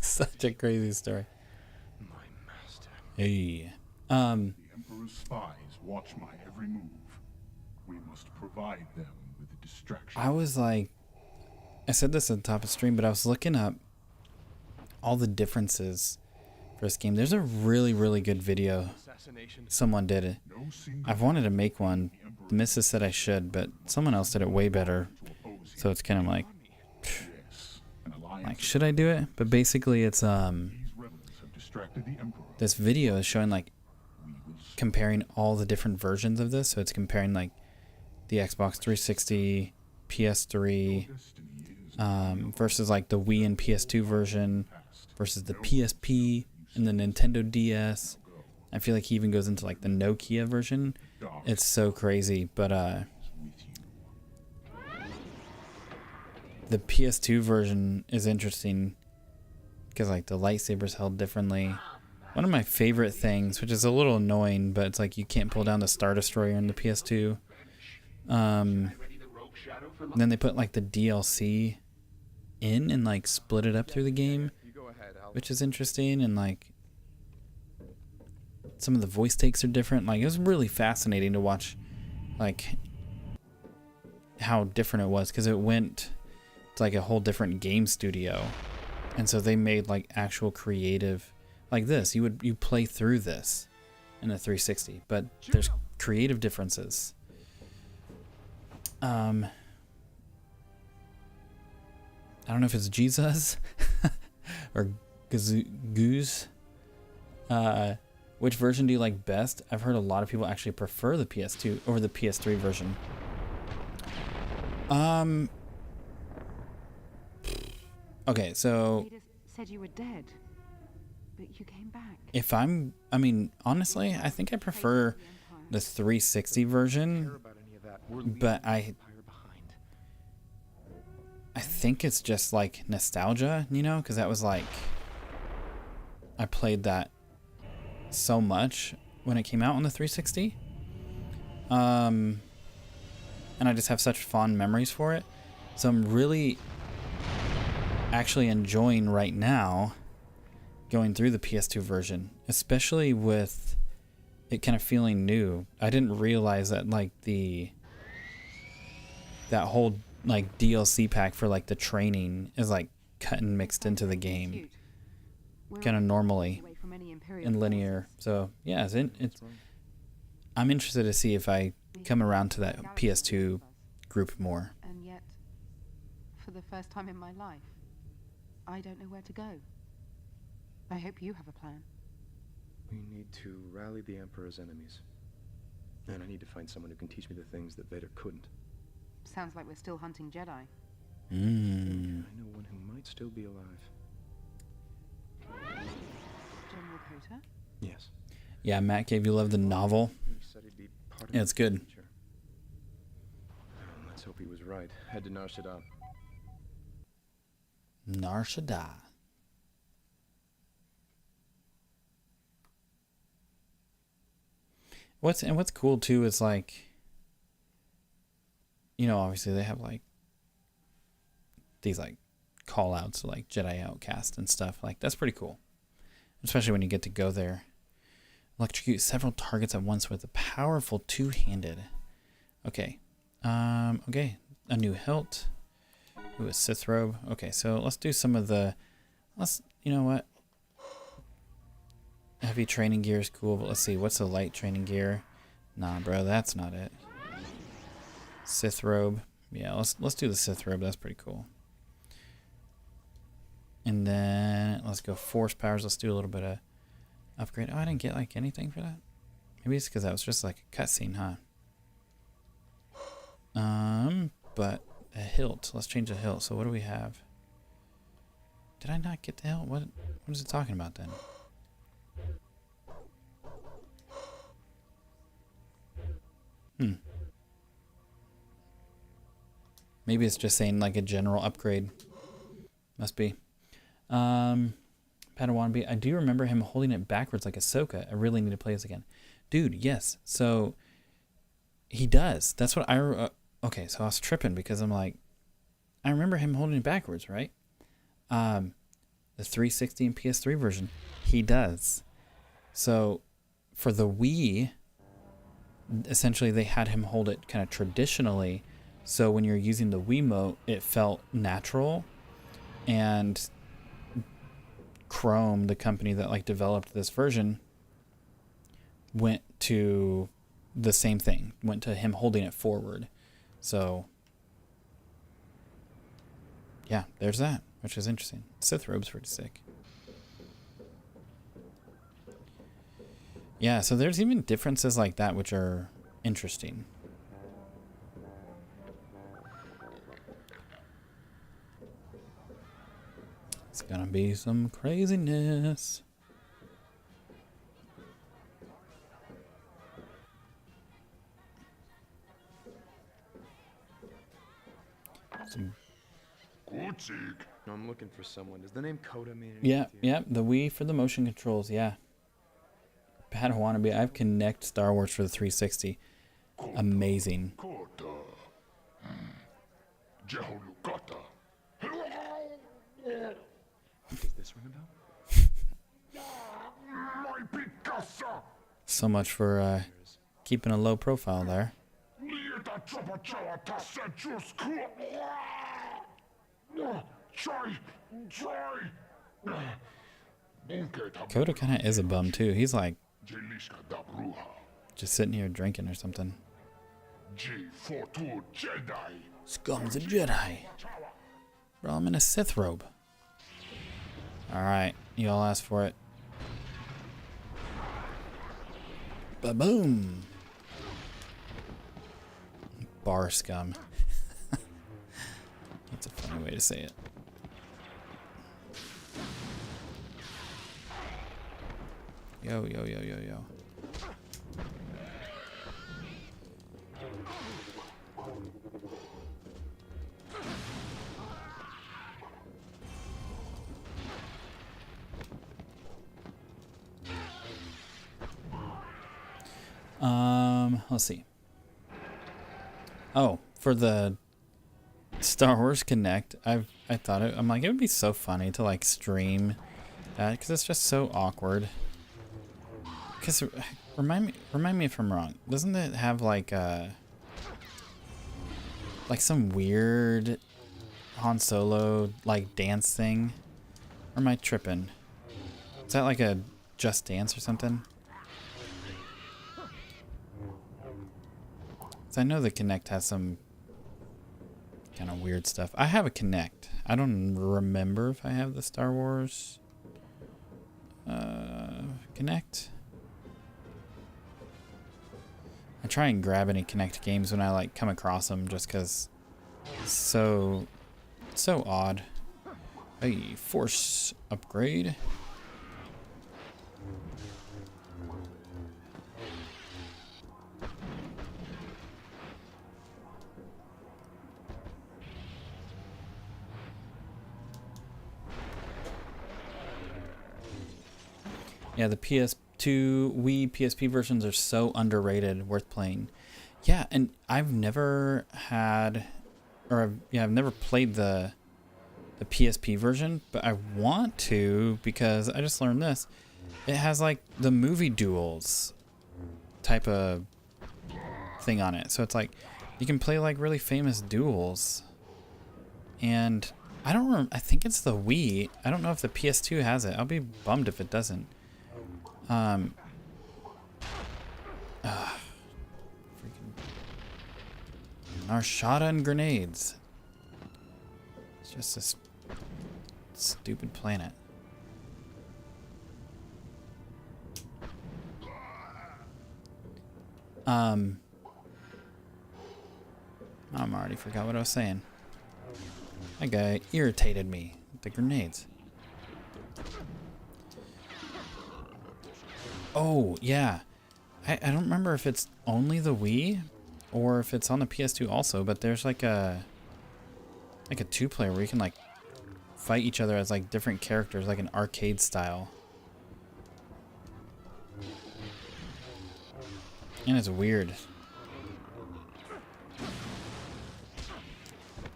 Such a crazy story. My master. Hey. The Emperor's spies watch my every move. We must provide them with a distraction. I was like, I said this at the top of the stream, but I was looking up all the differences for this game. There's a really, really good video. Someone did it. No single I've wanted to make one. The missus said I should, but someone else did it way better. So it's kind of like, yes, an alliance like, should I do it? But basically it's, these rebels have distracted the Emperor. this video is showing like We will comparing all the different versions of this. So it's comparing like the Xbox 360, PS3, destiny is versus like the Wii and PS2 version versus the PSP and the Nintendo DS. I feel like he even goes into like the Nokia version. It's so crazy, but the PS2 version is interesting because like the lightsabers held differently. One of my favorite things, which is a little annoying, but it's like you can't pull down the Star Destroyer in the PS2. Then they put like the DLC in and like split it up through the game, which is interesting, and like some of the voice takes are different. Like it was really fascinating to watch like how different it was, because it went to like a whole different game studio And so they made like actual creative, like this. You play through this in a 360, but there's creative differences. I don't know if it's Jesus or Goose. Which version do you like best? I've heard a lot of people actually prefer the PS2 over the PS3 version. Okay, so Vader said you were dead, but you came back. I mean, honestly, I think I prefer the 360 version, but I think it's just like nostalgia, you know, because that was like, I played that so much when it came out on the 360. And I just have such fond memories for it. So I'm really actually enjoying right now going through the PS2 version, especially with it kind of feeling new. I didn't realize that like that whole like DLC pack for like the training is like cut and mixed into the game kind of normally in linear. So yeah, I'm interested to see if I come around to that PS2 group more. And yet, for the first time in my life, I don't know where to go. I hope you have a plan. We need to rally the Emperor's enemies. And I need to find someone who can teach me the things that Vader couldn't. Sounds like we're still hunting Jedi. I know one who might still be alive. General Kota? Yes. Yeah, Matt gave you love the novel. He said he'd be part of Yeah, it's good. future. Let's hope he was right. Head to Nar Shaddaa. Nar Shaddaa. What's cool too is like, you know, obviously they have like these like call outs to like Jedi Outcast and stuff. Like that's pretty cool. Especially when you get to go there. Electrocute several targets at once with a powerful two-handed. Okay. Okay. A new hilt. Ooh, a Sith robe. Okay, so let's do some of the... You know what? Heavy training gear is cool, but let's see. What's the light training gear? Nah, bro, that's not it. Sith robe. Yeah, let's do the Sith robe. That's pretty cool. And then let's go force powers. Let's do a little bit of upgrade. Oh, I didn't get like anything for that. Maybe it's because that was just like a cutscene, huh? But a hilt. Let's change the hilt. So what do we have? Did I not get the hilt? What is it talking about then? Maybe it's just saying like a general upgrade. Must be. Padawan B. I do remember him holding it backwards like Ahsoka. I really need to play this again. Dude, yes. So he does. That's what I... okay, so I was tripping because I'm like... I remember him holding it backwards, right? The 360 and PS3 version, he does. So for the Wii, essentially they had him hold it kind of traditionally. So when you're using the Wiimote, it felt natural. And Chrome, the company that like developed this version, went to the same thing. Went to him holding it forward. So yeah, there's that, which is interesting. Sith robe's pretty sick. Yeah, so there's even differences like that which are interesting. It's gonna be some craziness. No, I'm looking for someone. Does the name Kota mean anything? Yeah, yeah, the Wii for the motion controls, yeah. Padawan, I have Connect Star Wars for the 360. Amazing. Does this ring a bell? So much for keeping a low profile there. Coda kind of is a bum too. He's like just sitting here drinking or something. Scum's a Jedi. Bro, I'm in a Sith robe. Alright, you all asked for it. Ba-boom! Bar scum. That's a funny way to say it. Yo, yo, yo, yo, yo. Let's see. Oh, for the Star Wars Connect, I'm like, it would be so funny to like stream that because it's just so awkward. Because remind me if I'm wrong. Doesn't it have like some weird Han Solo like dance thing? Or am I tripping? Is that like a Just Dance or something? I know the Kinect has some kind of weird stuff. I have a Kinect. I don't remember if I have the Star Wars Kinect. I try and grab any Kinect games when I like come across them, just because it's so odd. A force upgrade. Yeah, the PS2, Wii, PSP versions are so underrated, worth playing. Yeah, and I've never had, I've never played the PSP version, but I want to because I just learned this. It has like the movie duels type of thing on it. So it's like you can play like really famous duels. And I think it's the Wii. I don't know if the PS2 has it. I'll be bummed if it doesn't. Freaking Nar Shaddaa and grenades. It's just this stupid planet. I already forgot what I was saying. That guy irritated me with the grenades. Oh, yeah. I don't remember if it's only the Wii or if it's on the PS2 also, but there's like a two-player where you can like fight each other as like different characters, like an arcade style. And it's weird.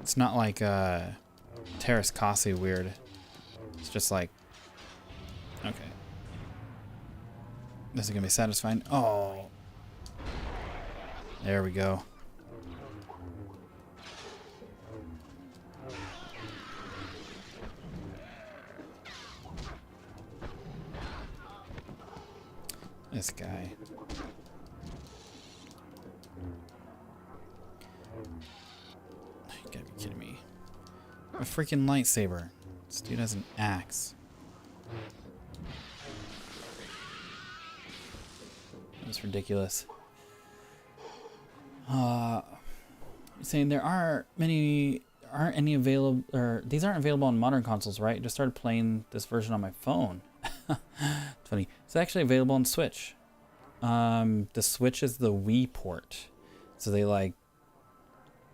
It's not like Terrace Kasi weird. It's just like, okay. This is gonna be satisfying. Oh. There we go. This guy. You gotta be kidding me. A freaking lightsaber. This dude has an axe. That's ridiculous. Saying there aren't any available, or these aren't available on modern consoles, right? Just started playing this version on my phone. It's funny. It's actually available on Switch. The Switch is the Wii port. So they like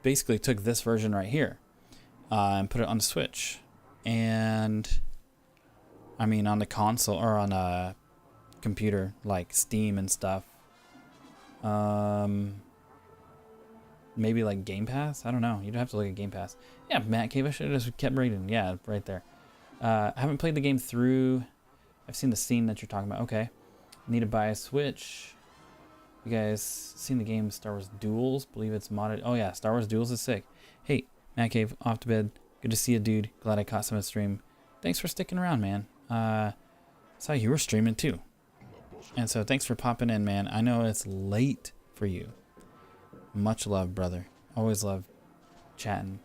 basically took this version right here and put it on the Switch. And I mean on the console or on a computer like Steam and stuff. Maybe like Game Pass? I don't know. You'd have to look at Game Pass. Yeah, Matt Cave, I should have just kept reading. Yeah, right there. I haven't played the game through. I've seen the scene that you're talking about. Okay. Need to buy a Switch. You guys seen the game Star Wars Duels? Believe it's modded. Oh yeah, Star Wars Duels is sick. Hey, Matt Cave, off to bed. Good to see you, dude. Glad I caught some of the stream. thanks for sticking around, man. Saw you were streaming too. And so thanks for popping in, man. I know it's late for you. Much love, brother. Always love chatting.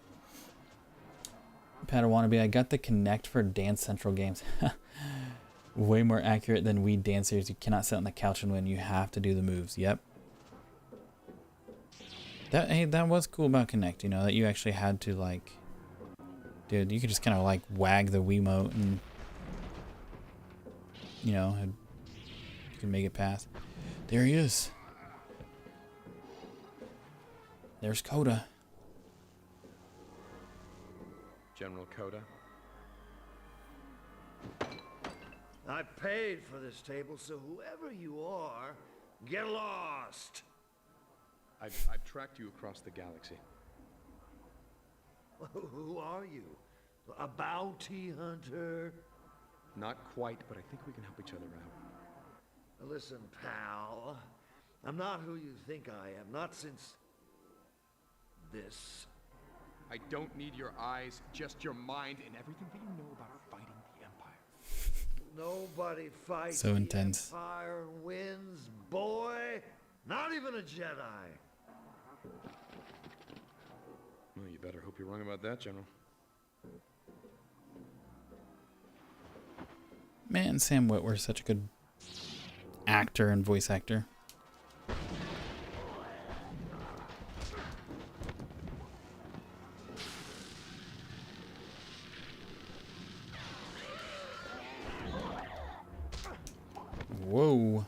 Padawannabe, I got the Connect for Dance Central games. Way more accurate than Wii dancers. You cannot sit on the couch and win. You have to do the moves. Yep. That was cool about Connect, you know, that you actually had to, like, dude, you could just kind of like wag the Wiimote and, you know, you can make it pass. There he is. There's Coda. General Coda. I paid for this table, so whoever you are, get lost. I've tracked you across the galaxy. Who are you? A bounty hunter? Not quite, but I think we can help each other out. Listen, pal. I'm not who you think I am. Not since this. I don't need your eyes, just your mind and everything that you know about fighting the Empire. Nobody fights So intense. the Empire and wins, boy. Not even a Jedi. Well, you better hope you're wrong about that, General. Man, Sam Witwer's such a good actor and voice actor. Whoa.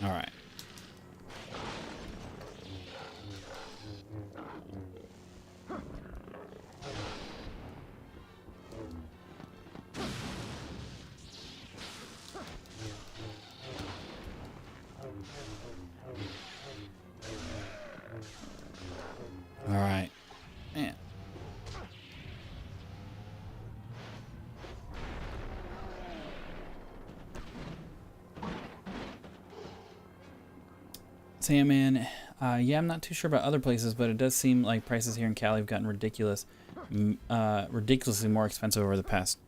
All right. All right. Man. Sandman, yeah, I'm not too sure about other places, but it does seem like prices here in Cali have gotten ridiculous, ridiculously more expensive over the past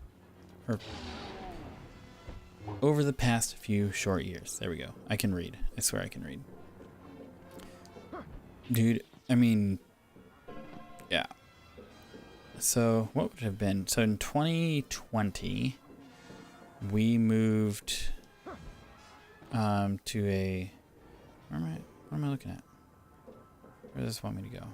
few short years. There we go. I can read. I swear I can read. Dude, I mean, yeah. So what would it have been? So in 2020, we moved to a. Where am I looking at? Where does this want me to go?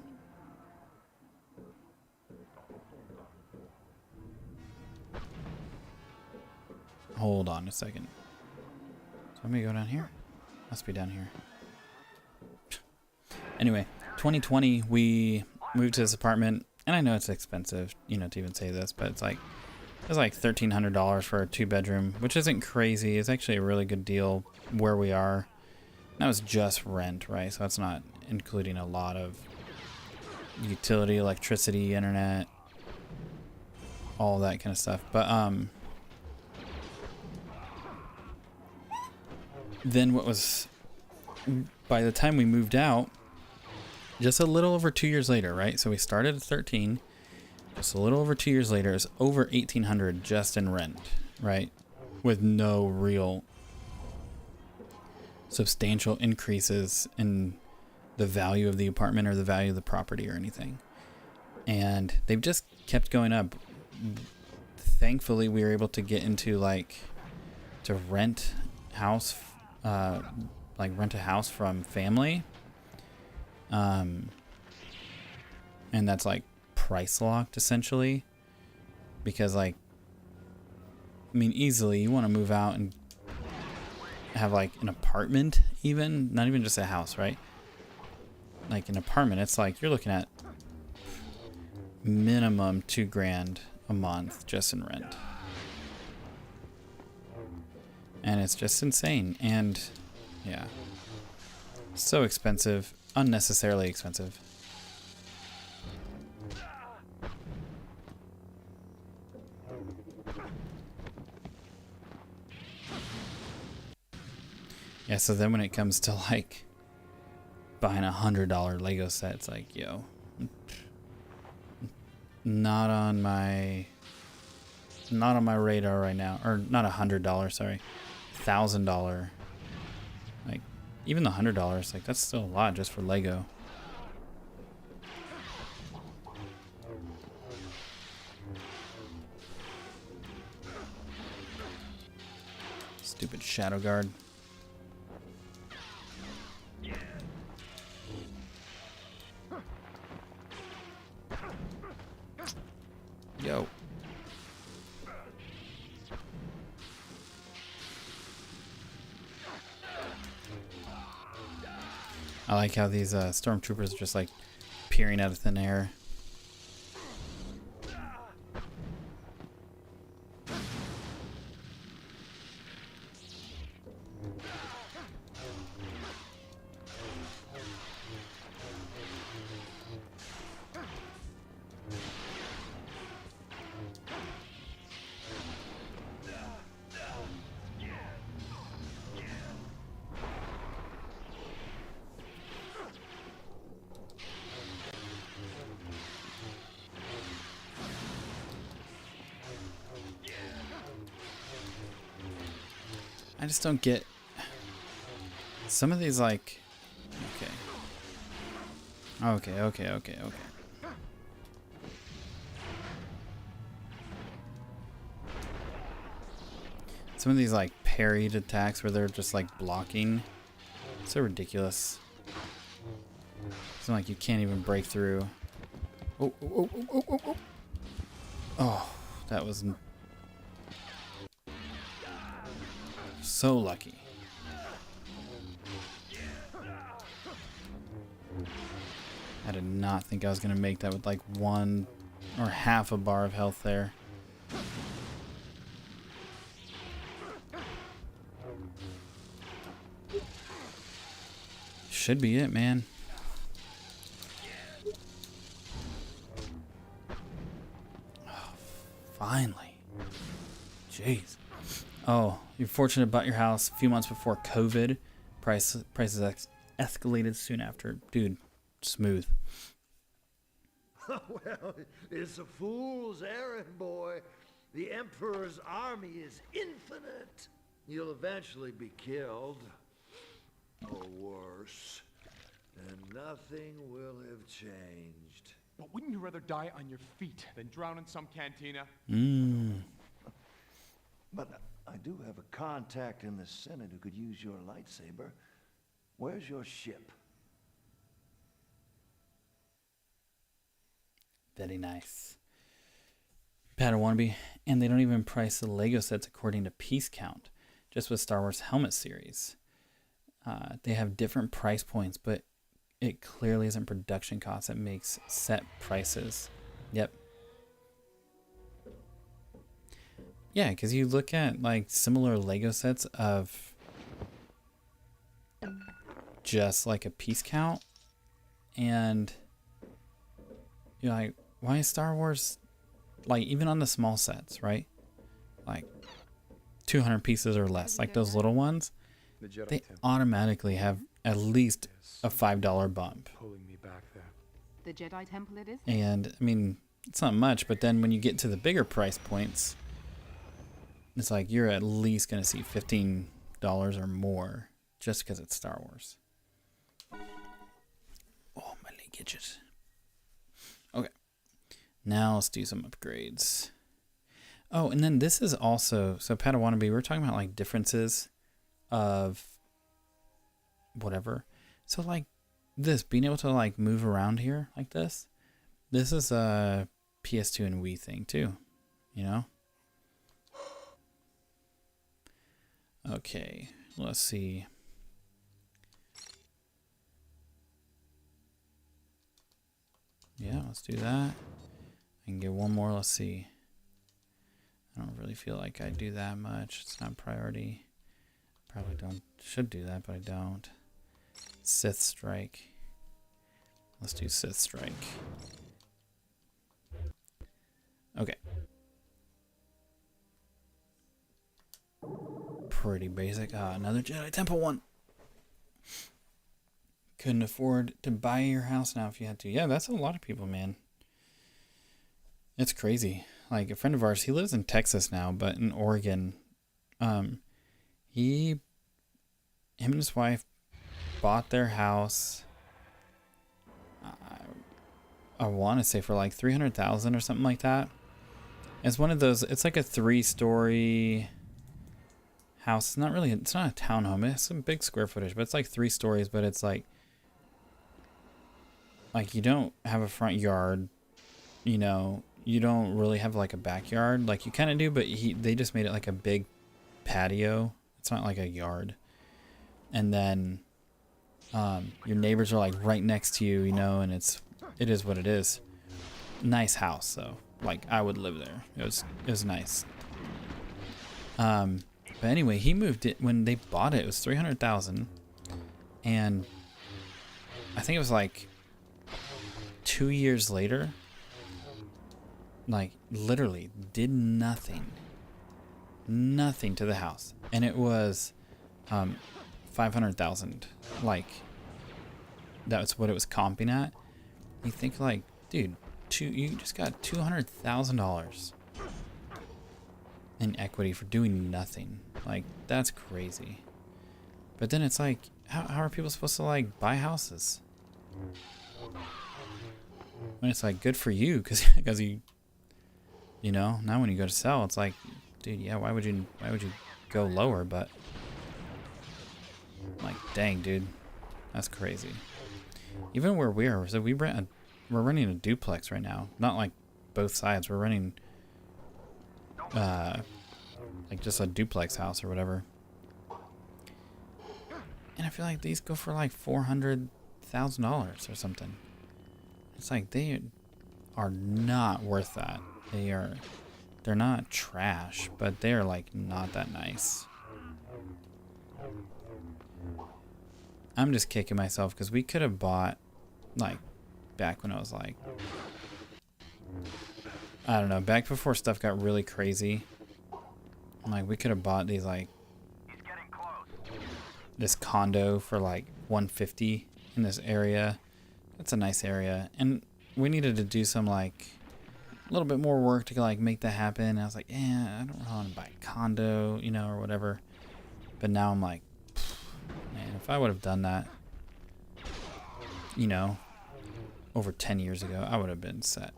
Hold on a second. So let me go down here. Must be down here. Anyway, 2020 we moved to this apartment, and I know it's expensive, you know, to even say this, but it's like $1,300 for a 2-bedroom, which isn't crazy. It's actually a really good deal where we are. That was just rent, right? So it's not including a lot of utility, electricity, internet, all that kind of stuff. But then what was, by the time we moved out, just a little over 2 years later, right? So we started at 13, just a little over 2 years later, it's over $1,800 just in rent, right? With no real substantial increases in the value of the apartment or the value of the property or anything. And they've just kept going up. Thankfully, we were able to get into to rent house, rent a house from family. And that's price locked essentially, because easily you want to move out and have an apartment, even not even just a house, right? An apartment, it's you're looking at minimum $2,000 a month just in rent, and it's just insane. And yeah, so expensive, unnecessarily expensive. Yeah, so then when it comes to like buying $100 Lego set, it's like, yo, not on my radar right now. Or not $100, sorry, $1,000. Like even the $100, like that's still a lot just for Lego. Stupid Shadowguard. Yo. I like how these stormtroopers are just like peering out of thin air. I just don't get some of these, like, okay. Some of these like parried attacks where they're just like blocking, so ridiculous. It's like you can't even break through. Oh, that was so lucky. I did not think I was gonna make that with like 1 or half a bar of health there. Should be it, man. Oh, finally. Jeez. Oh, you're fortunate about your house. A few months before COVID, prices escalated soon after. Dude, smooth. Well, it's a fool's errand, boy. The Emperor's army is infinite. You'll eventually be killed. Or worse. And nothing will have changed. But wouldn't you rather die on your feet than drown in some cantina? But I do have a contact in the Senate who could use your lightsaber. Where's your ship? Very nice. Padawannabe. And they don't even price the Lego sets according to piece count. Just with Star Wars Helmet series. They have different price points, but it clearly isn't production costs that makes set prices. Yep. Yeah, because you look at like similar Lego sets of just like a piece count, and you're like, why is Star Wars, like even on the small sets, right? Like 200 pieces or less, like those little ones, they automatically have at least a $5 bump. Pulling me back there. The Jedi Temple it is? And I mean, it's not much, but then when you get to the bigger price points, it's like you're at least going to see $15 or more just because it's Star Wars. Oh, my leg itches. Okay. Now let's do some upgrades. Oh, and then this is also, so Padawannabe, we're talking about like differences of whatever. So like this, being able to like move around here like this is a PS2 and Wii thing too, you know? Okay, let's see. Yeah, let's do that. I can get one more, let's see. I don't really feel like I do that much. It's not a priority. Probably should do that, but I don't. Sith Strike. Let's do Sith Strike. Okay. Pretty basic. Another Jedi Temple one. couldn't afford to buy your house now if you had to. Yeah, that's a lot of people, man. It's crazy. Like a friend of ours, he lives in Texas now, but in Oregon, him and his wife bought their house. I want to say for like $300,000 or something like that. It's one of those. It's like a 3-story house. It's not really. It's not a townhome. It's some big square footage, but it's like 3 stories. But it's like you don't have a front yard. You know, you don't really have like a backyard. Like you kind of do, but they just made it like a big patio. It's not like a yard. And then your neighbors are like right next to you, you know, and it is what it is. Nice house though. Like I would live there. It was nice. But anyway, he moved it when they bought it. It was $300,000, and I think it was like 2 years later. Like literally did nothing to the house, and it was $500,000. Like that's what it was comping at. You think like, dude, you just got $200,000 in equity for doing nothing. Like that's crazy. But then it's like, how are people supposed to like buy houses when it's like good for you because you know, now when you go to sell, it's like, dude, yeah, why would you go lower? But like, dang, dude, that's crazy. Even where we are, so we're running a duplex right now. Not like both sides. We're running like just a duplex house or whatever. And I feel like these go for like $400,000 or something. It's like they are not worth that. They're not trash, but they're like not that nice. I'm just kicking myself because we could have bought like back when I was like, I don't know, back before stuff got really crazy. Like we could have bought these like this condo for like $150 in this area. It's a nice area, and we needed to do some like a little bit more work to like make that happen. And I was like, yeah, I don't want to buy a condo, you know, or whatever. But now I'm like, man, if I would have done that, you know, over 10 years ago, I would have been set.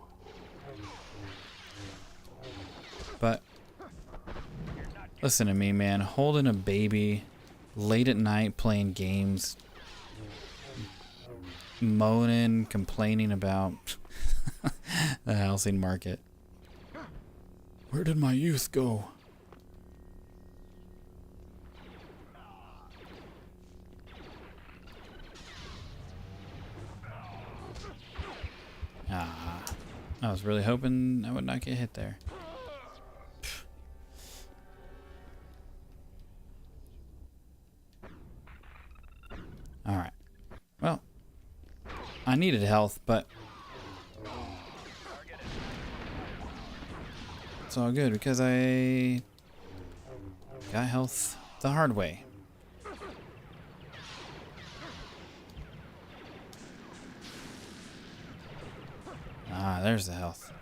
But listen to me, man, holding a baby late at night playing games, moaning, complaining about the housing market. Where did my youth go? I was really hoping I would not get hit there. Alright. Well, I needed health, but it's all good because I got health the hard way. Ah, there's the health.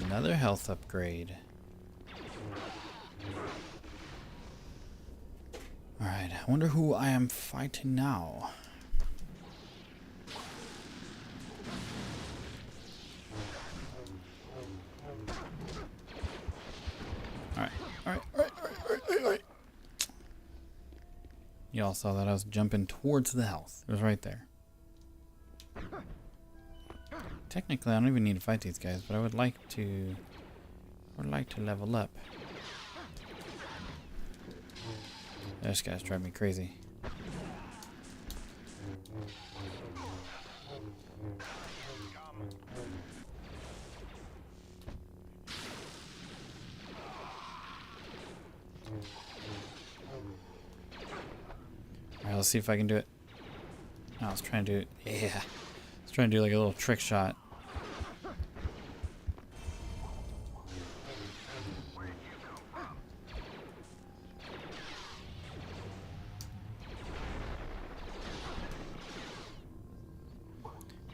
Another health upgrade. Alright, I wonder who I am fighting now. Alright. Y'all saw that I was jumping towards the health. It was right there. Technically, I don't even need to fight these guys, but I would like to level up. This guy's driving me crazy. Alright, let's see if I can do it. Oh, I was trying to do it. Yeah. I was trying to do like a little trick shot.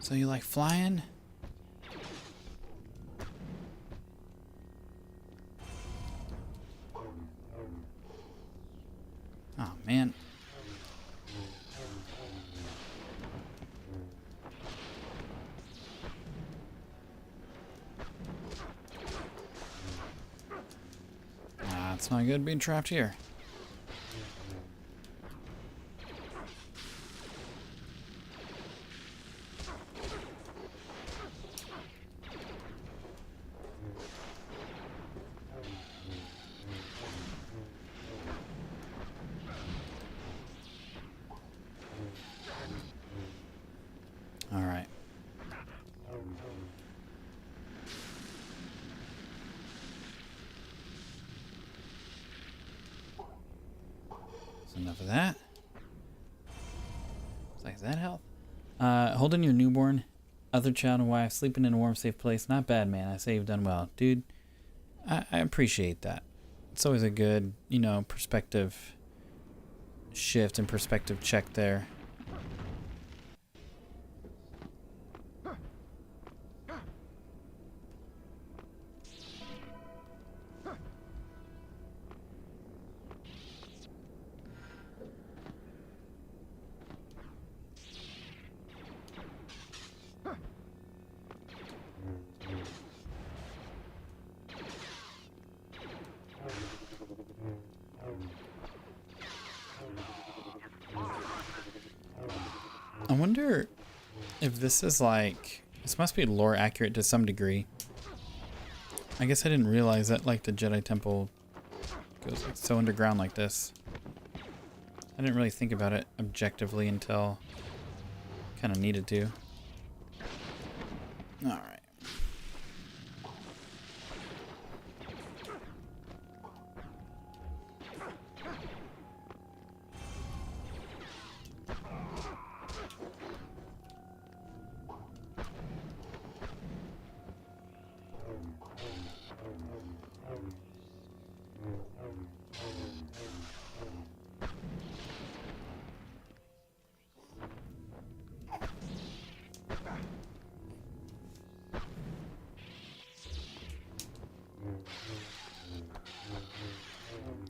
So you like flying? Oh, man. It's not good being trapped here. All right. Enough of that. It's like, is that health? Holding your newborn, other child and wife, sleeping in a warm, safe place. Not bad, man. I say you've done well. Dude, I appreciate that. It's always a good, you know, perspective shift and perspective check there. I wonder if this is like, this must be lore accurate to some degree. I guess I didn't realize that like the Jedi Temple goes like so underground like this. I didn't really think about it objectively until kind of needed to. All right.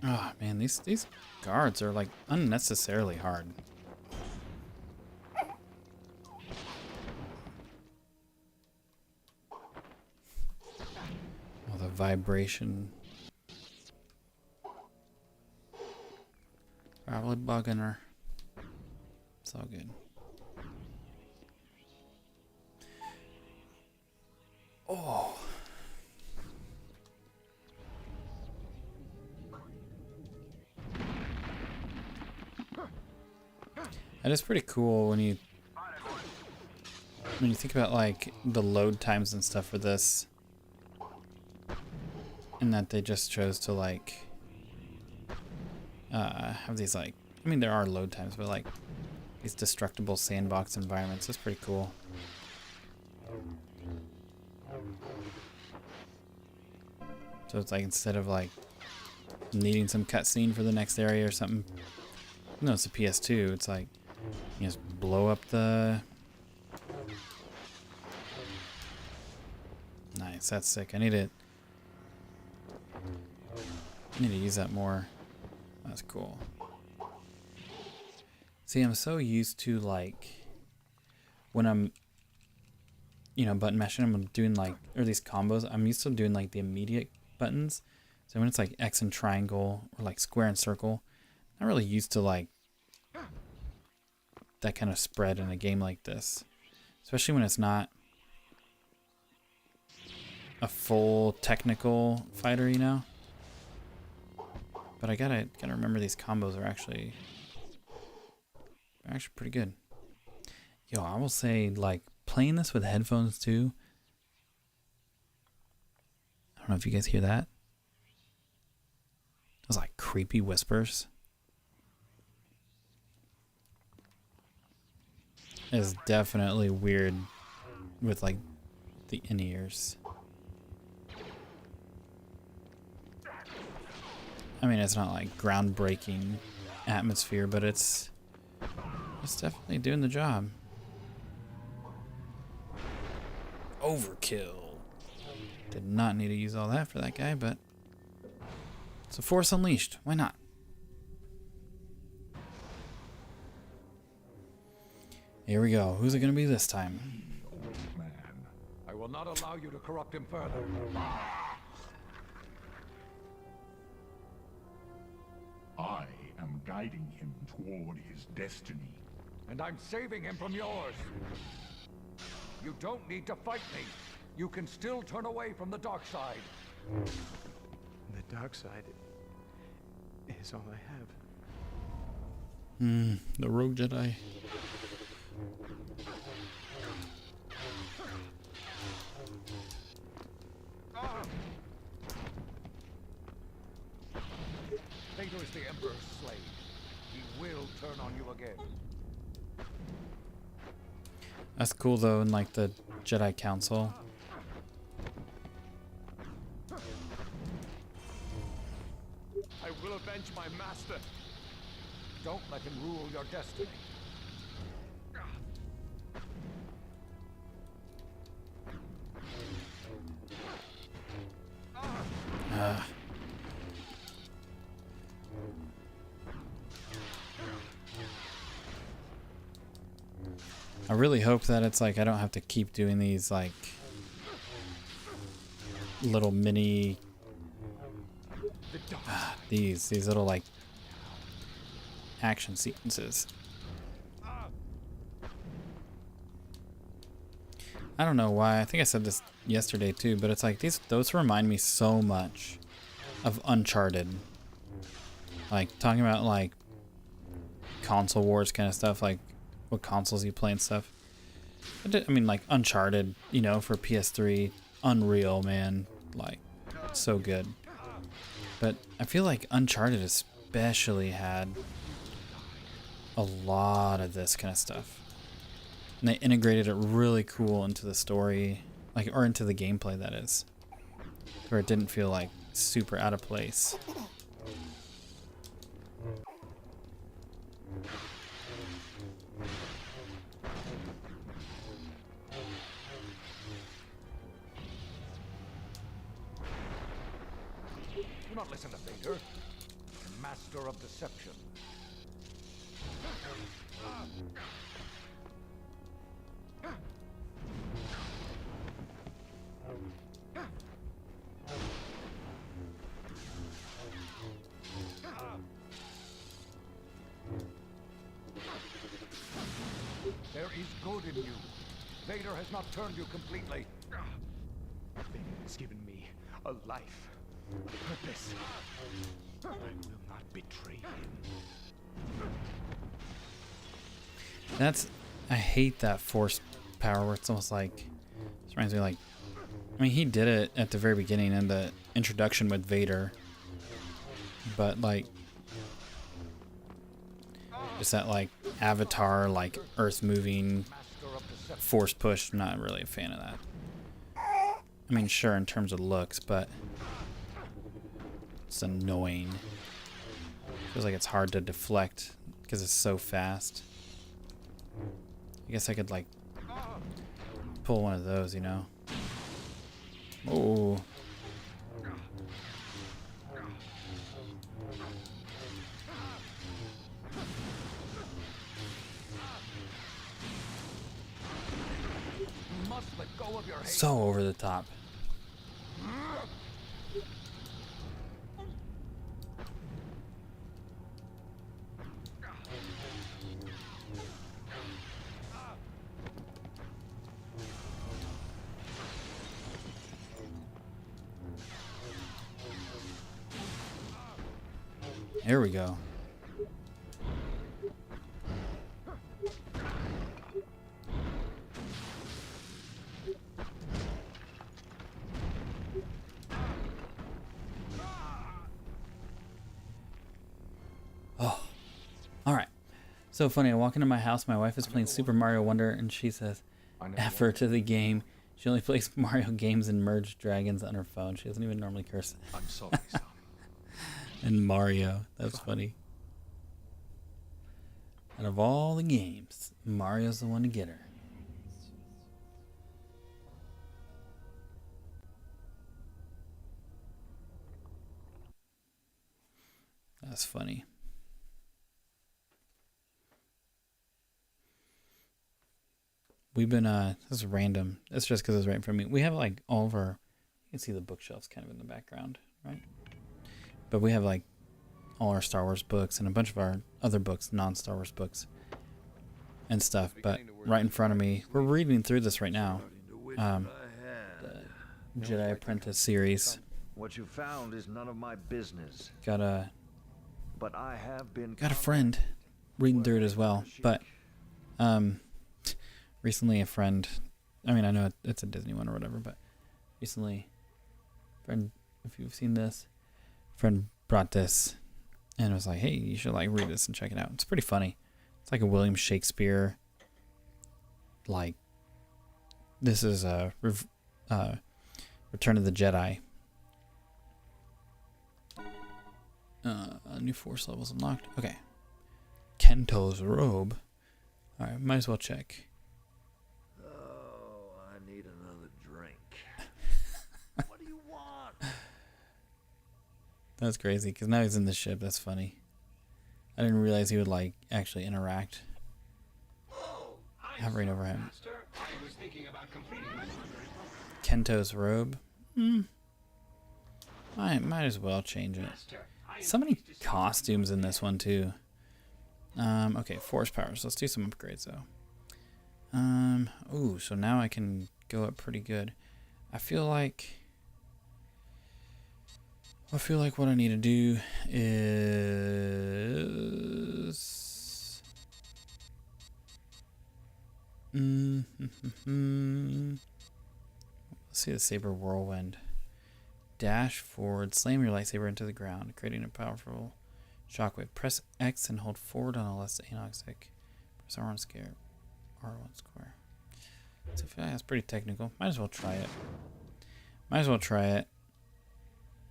Oh man, these guards are like unnecessarily hard. Oh, the vibration. Probably bugging her. It's all good. Oh. That is pretty cool when you think about like the load times and stuff for this, and that they just chose to like have these like, I mean there are load times, but like these destructible sandbox environments. That's pretty cool. So it's like instead of like needing some cutscene for the next area or something, no, it's a PS2. It's like you just blow up the. Nice, that's sick. I need to use that more. That's cool. See, I'm so used to like when I'm, you know, button mashing, I'm doing like, or these combos, I'm used to doing like the immediate buttons. So when it's like X and triangle or like square and circle, I'm not really used to like that kind of spread in a game like this, especially when it's not a full technical fighter, you know. But I gotta remember these combos are actually pretty good. Yo, I will say like playing this with headphones too. I don't know if you guys hear that. Those like creepy whispers. It's definitely weird with like the in-ears. I mean, it's not like groundbreaking atmosphere, but it's definitely doing the job. Overkill. Did not need to use all that for that guy, but it's a Force Unleashed. Why not? Here we go. Who's it going to be this time? Old man, I will not allow you to corrupt him further. I am guiding him toward his destiny. And I'm saving him from yours. You don't need to fight me. You can still turn away from the dark side. The dark side is all I have. The Rogue Jedi. Vader is the Emperor's slave. He will turn on you again. That's cool though, in like the Jedi Council. I will avenge my master. Don't let him rule your destiny. I really hope that it's like I don't have to keep doing these like little mini these little like action sequences. I don't know why. I think I said this yesterday too, but it's like those remind me so much of Uncharted. Like talking about like console wars kind of stuff, like what consoles you play and stuff. I mean, like Uncharted, you know, for PS3, Unreal, man, like so good. But I feel like Uncharted especially had a lot of this kind of stuff, and they integrated it really cool into the story, like, or into the gameplay, that is, where it didn't feel like super out of place. Do not listen to Vader, the master of deception. There is good in you. Vader has not turned you completely. Vader has given me a life, a purpose. I will not betray him. I hate that force power where it's almost like, this reminds me like, I mean, he did it at the very beginning in the introduction with Vader, but like, just that like Avatar, like earth moving force push, I'm not really a fan of that. I mean, sure, in terms of looks, but it's annoying. Feels like it's hard to deflect because it's so fast. I guess I could like pull one of those, you know. Oh. So over the top. Here we go. Oh, all right. So funny. I walk into my house. My wife is playing Super Mario Wonder, and she says, "Effort to the game." She only plays Mario games and Merge Dragons on her phone. She doesn't even normally curse. I'm sorry, son. And Mario. That's funny. Out of all the games, Mario's the one to get her. That's funny. We've been, this is random. It's just because it's right in front of me. We have like all of our, you can see the bookshelves kind of in the background, right? But we have like all our Star Wars books and a bunch of our other books, non-Star Wars books and stuff. But right in front of me, we're reading through this right now. The Jedi Apprentice series. What you found is none of my business. Got a Got friend reading through it as well. But recently a friend, I mean, I know it's a Disney one or whatever, but recently, friend, if you've seen this, friend brought this and was like, hey, you should like read this and check it out. It's pretty funny. It's like a William Shakespeare, like, this is a Return of the Jedi. New force levels unlocked. Okay. Kento's robe. Alright, might as well check. Oh, I need another drink. What do you want? That's crazy, because now he's in the ship. That's funny. I didn't realize he would, like, actually interact. Hovering over him. Kento's robe. Might as well change it. So many costumes in this one, too. Okay, force powers. Let's do some upgrades, though. Ooh, so now I can go up pretty good. I feel like what I need to do is... Let's see the saber whirlwind. Dash forward, slam your lightsaber into the ground, creating a powerful shockwave. Press X and hold forward on the left analog stick. Press R1 square. So I feel like that's pretty technical. Might as well try it.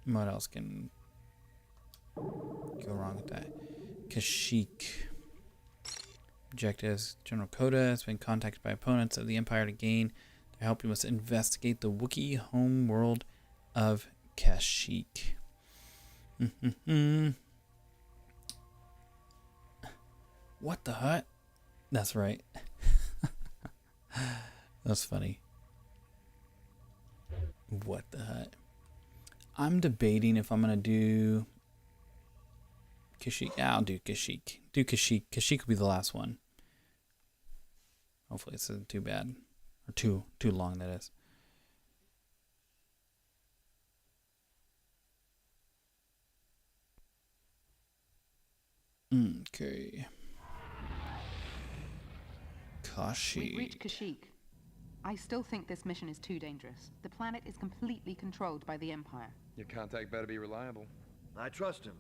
What else can go wrong with that? Kashyyyk. Objectives. General Coda has been contacted by opponents of the Empire to gain. To help, you must investigate the Wookiee home world of Kashyyyk. What the hut? That's right. That's funny. What the hut? I'm debating if I'm gonna do Kashyyyk. Yeah, I'll do Kashyyyk. Kashyyyk will be the last one. Hopefully it's not too bad. Or too long, that is. Okay. Kashyyyk. We've reached Kashyyyk. I still think this mission is too dangerous. The planet is completely controlled by the Empire. Your contact better be reliable. I trust him.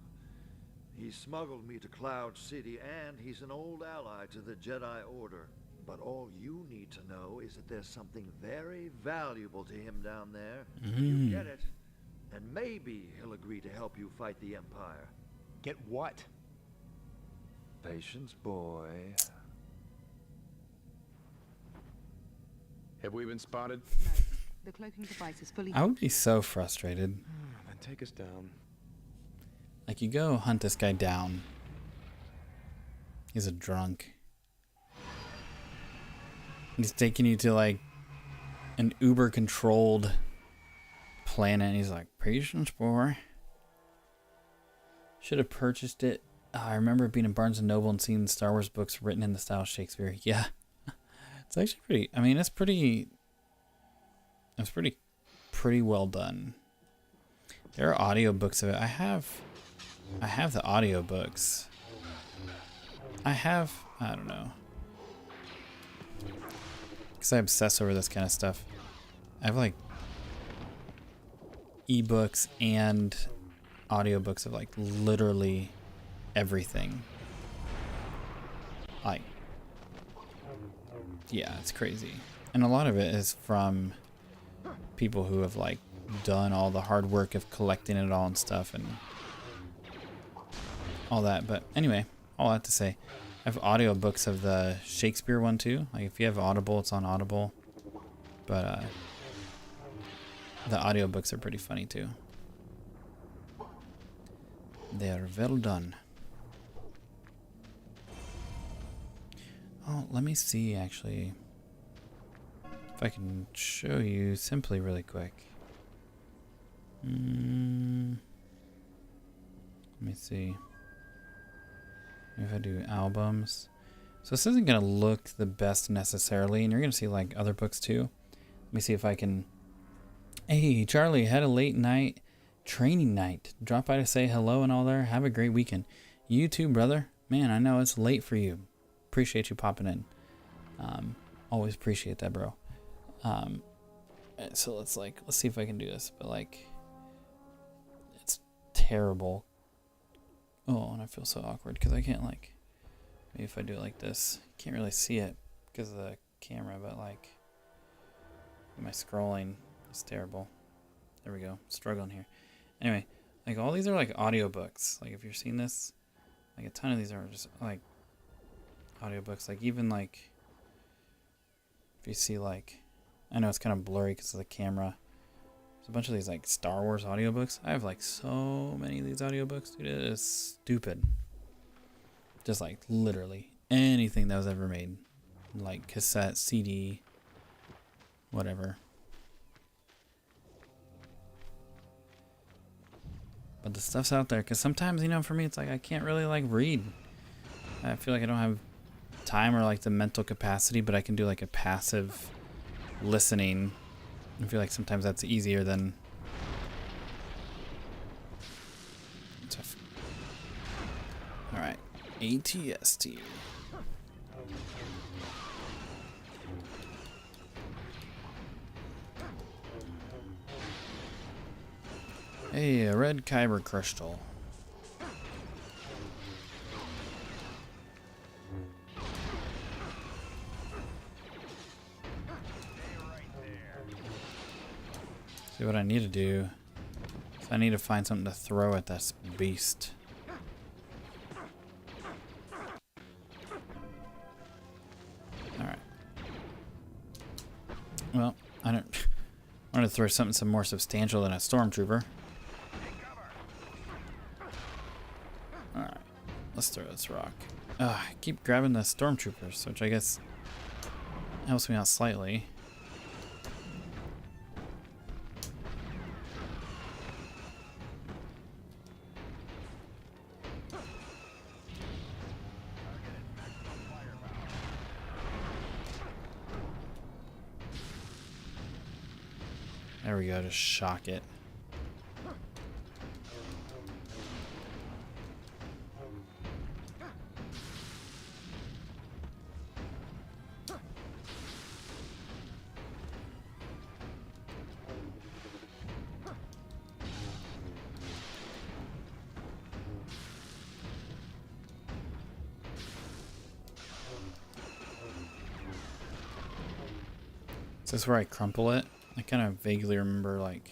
He smuggled me to Cloud City, and he's an old ally to the Jedi Order. But all you need to know is that there's something very valuable to him down there. You get it, and maybe he'll agree to help you fight the Empire. Get what? Patience, boy. Have we been spotted? No, the cloaking device is fully... I would be so frustrated. Then take us down. Like, you go hunt this guy down. He's a drunk. He's taking you to, like, an Uber-controlled planet. And he's like, patience, boy. Should have purchased it. I remember being in Barnes & Noble and seeing Star Wars books written in the style of Shakespeare. Yeah. It's actually pretty... I mean, it's pretty well done. There are audiobooks of it. I have the audiobooks. I don't know. Because I obsess over this kind of stuff. I have, like, ebooks and audiobooks of, like, literally everything. Like, yeah, it's crazy. And a lot of it is from people who have, like, done all the hard work of collecting it all and stuff and all that. But anyway, all that to say, I have audiobooks of the Shakespeare one too. Like, if you have Audible, it's on Audible. But the audiobooks are pretty funny too. They are well done. Oh, let me see actually if I can show you simply really quick. Let me see. If I do albums. So this isn't going to look the best necessarily, and you're going to see like other books too. Let me see if I can... Hey, Charlie, had a late night training night. Drop by to say hello and all there. Have a great weekend. You too, brother. Man, I know it's late for you. Appreciate you popping in. Always appreciate that, bro. So let's see if I can do this, but like, it's terrible. Oh, and I feel so awkward because I can't like, maybe if I do it like this, can't really see it because of the camera, but like, my scrolling is terrible. There we go, struggling here. Anyway, like all these are like audiobooks. Like if you're seeing this, like a ton of these are just like audiobooks. Like even like, if you see like, I know it's kind of blurry because of the camera. There's a bunch of these like Star Wars audiobooks. I have like so many of these audiobooks. Dude, it is stupid. Just like literally anything that was ever made. Like cassette, CD, whatever. But the stuff's out there because sometimes, you know, for me it's like I can't really like read. I feel like I don't have time or like the mental capacity, but I can do like a passive listening. I feel like sometimes that's easier than alright, ATST. Hey, a red kyber crystal. See what I need to do. So I need to find something to throw at this beast. Alright. Well, I wanted to throw something some more substantial than a stormtrooper. Alright. Let's throw this rock. I keep grabbing the stormtroopers, which I guess helps me out slightly. There we go, just shock it. Is this where I crumple it? I kind of vaguely remember, like,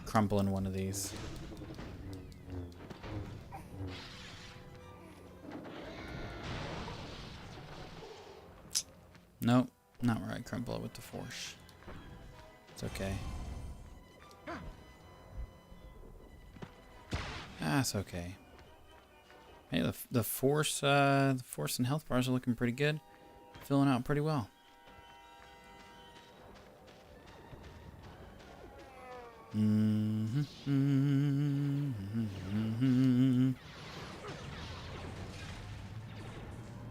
crumpling one of these. Nope, not where I crumple it with the force. It's okay. Ah, it's okay. Hey, the force and health bars are looking pretty good. Filling out pretty well.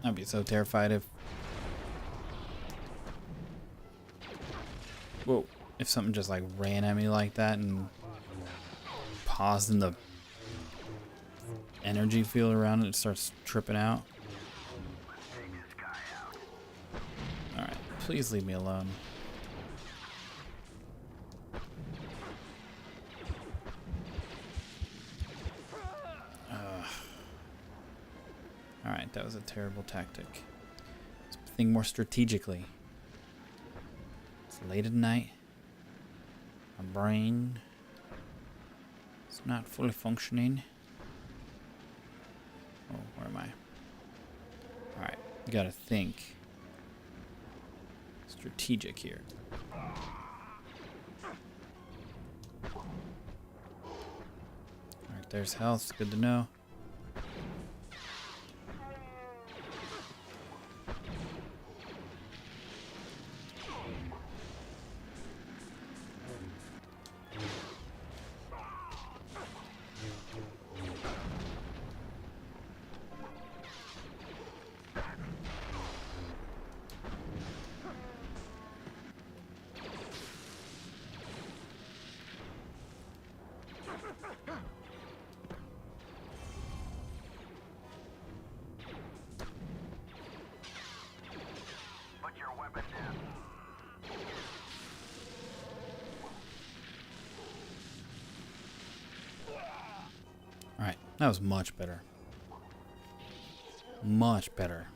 I'd be so terrified if... Whoa. If something just like ran at me like that and paused in the energy field around it and starts tripping out. Alright, please leave me alone. Alright, that was a terrible tactic. Let's think more strategically. It's late at night. My brain is not fully functioning. Oh, where am I? Alright, you gotta think. Strategic here. there's health. Good to know. Put your weapon down. Alright, that was much better. Much better.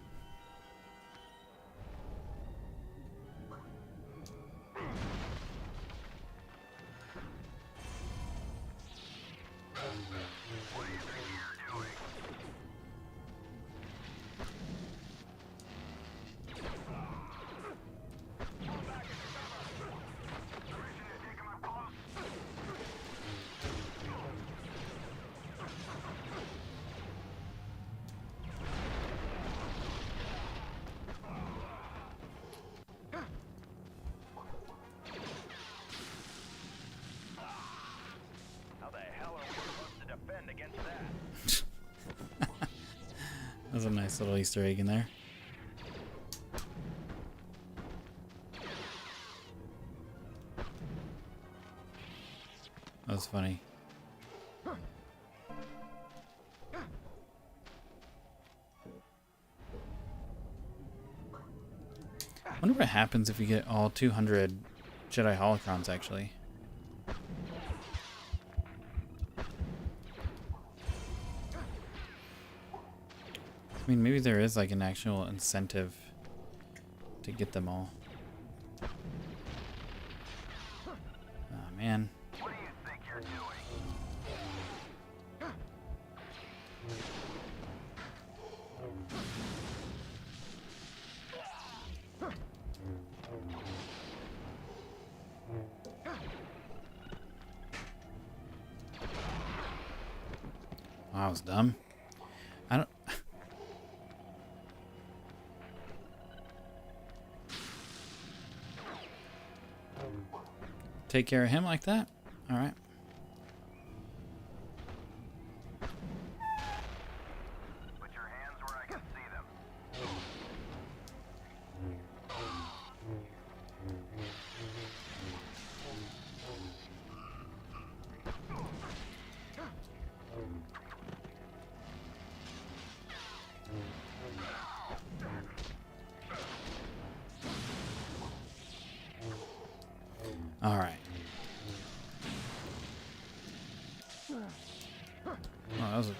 How the hell are we supposed to defend against that? That's a nice little Easter egg in there. That was funny. I wonder what happens if you get all 200 Jedi holocrons, actually. I mean, maybe there is like an actual incentive to get them all. Oh, man. What do you think you're doing? Wow, I was dumb. I don't... Take care of him like that? Alright. Put your hands where I can see them. Alright. Oh, that was a...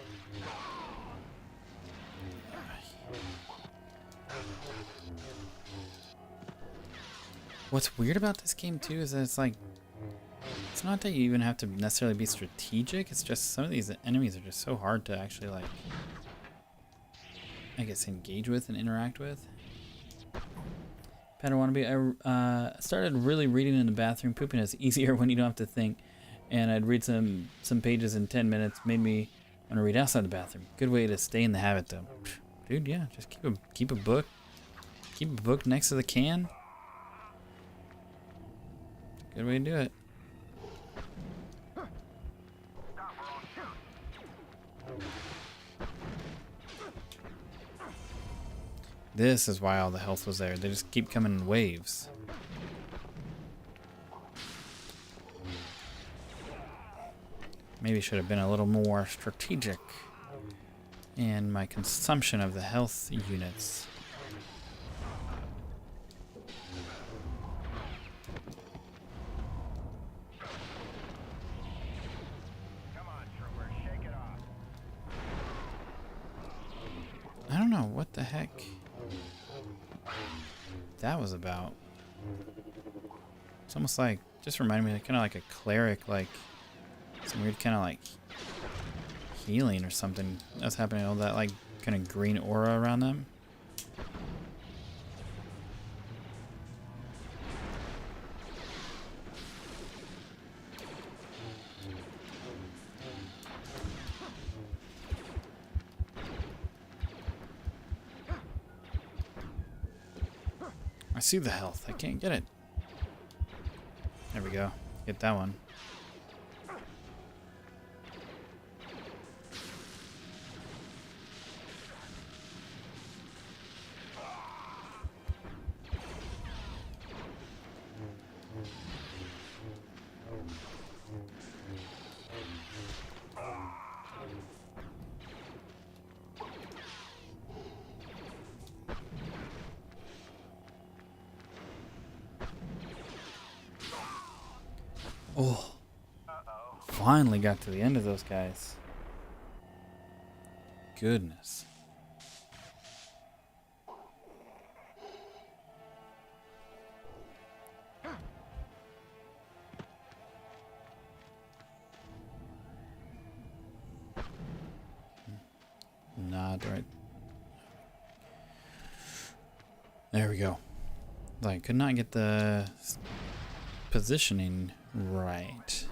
What's weird about this game too is that it's like, it's not that you even have to necessarily be strategic, it's just some of these enemies are just so hard to actually like, I guess, engage with and interact with. Better want to be. I started really reading in the bathroom. Pooping is easier when you don't have to think. And I'd read some pages in 10 minutes. Made me want to read outside the bathroom. Good way to stay in the habit, though. Dude, yeah, just keep a book. Keep a book next to the can. Good way to do it. This is why all the health was there. They just keep coming in waves. Maybe should have been a little more strategic in my consumption of the health units. Come on, trooper, shake it off. I don't know what the heck that was about. It's almost like, just reminded me, kind of like a cleric, like some weird kind of like healing or something that's happening. All that like kind of green aura around them. I see the health. I can't get it. There we go. Get that one. Oh, finally got to the end of those guys. Goodness. Not right. There we go. I could not get the positioning right.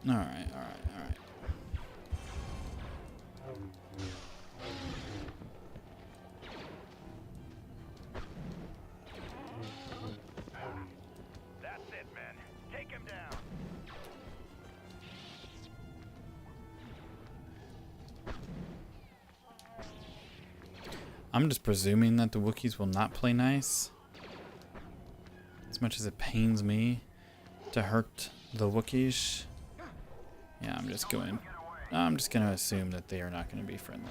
All right. That's it, men. Take him down. I'm just presuming that the Wookiees will not play nice. As much as it pains me to hurt the Wookiees. Yeah, I'm just gonna assume that they are not gonna be friendly.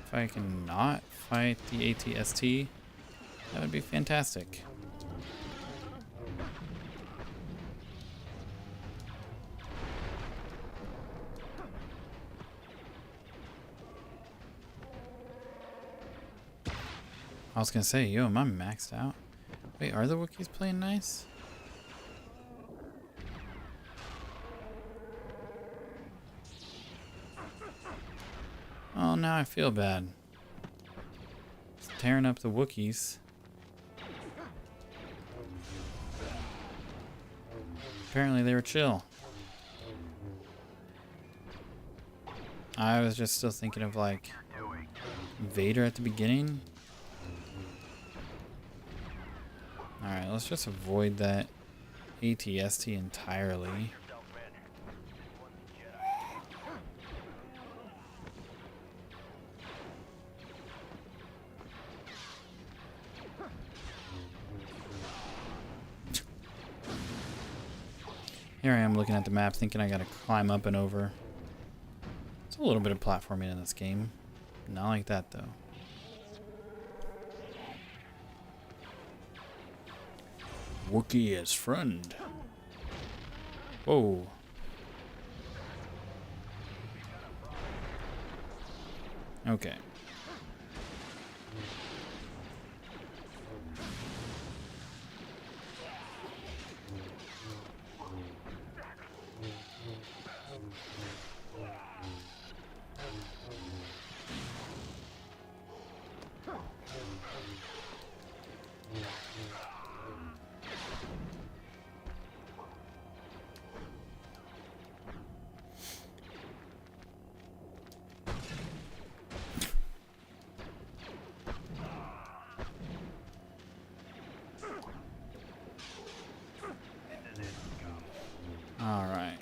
If I can not fight the ATST, that would be fantastic. I was gonna say, yo, am I maxed out? Wait, are the Wookiees playing nice? Oh, now I feel bad. It's tearing up the Wookiees. Apparently they were chill. I was just still thinking of like Vader at the beginning. Alright, let's just avoid that ATST entirely. Here I am looking at the map thinking I gotta climb up and over. It's a little bit of platforming in this game. Not like that though. Wookiee as friend. Whoa. Okay. All right.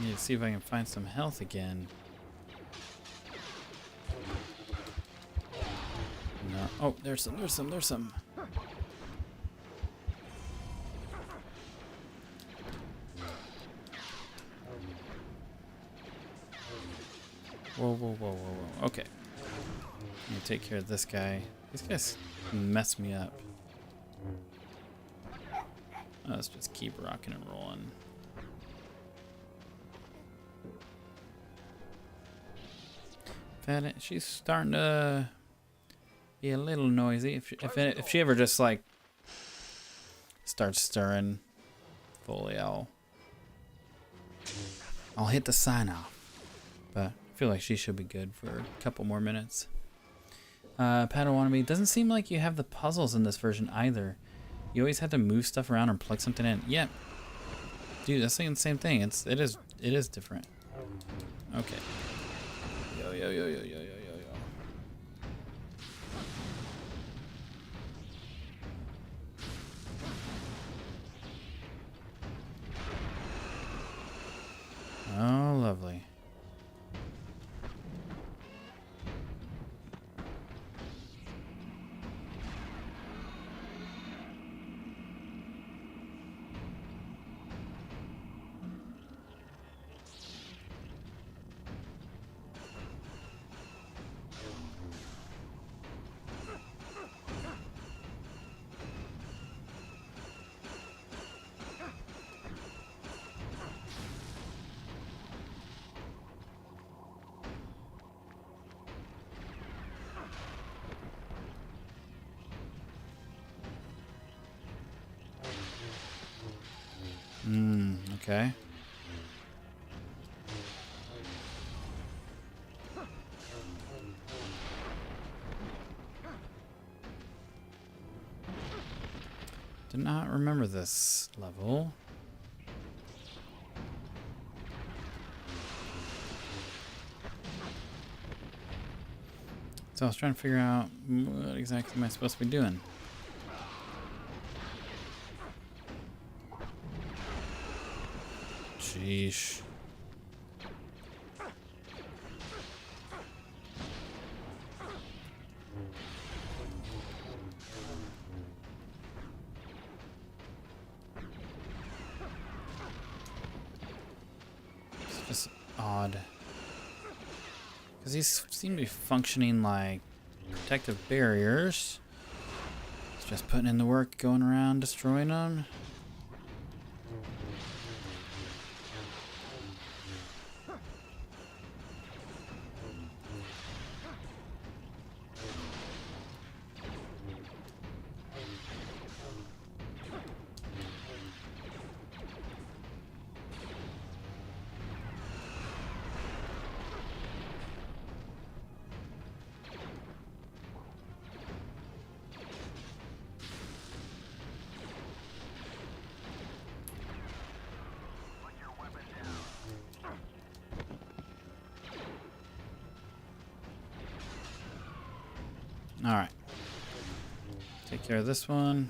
Need to see if I can find some health again. No. Oh, there's some. Whoa. Okay. Let me take care of this guy. These guys mess me up. Let's just keep rocking and rolling. She's starting to be a little noisy. If she ever just like starts stirring fully, I'll hit the sign off. But I feel like she should be good for a couple more minutes. Padawannabe, doesn't seem like you have the puzzles in this version either. You always have to move stuff around and plug something in. Yeah, dude, that's saying the same thing. It is different. Okay. Yo yo yo yo yo yo yo yo. Oh, lovely. Okay. Did not remember this level. So I was trying to figure out what exactly am I supposed to be doing. Sheesh. It's just odd. Because these seem to be functioning like protective barriers. It's just putting in the work, going around destroying them. Alright. Take care of this one.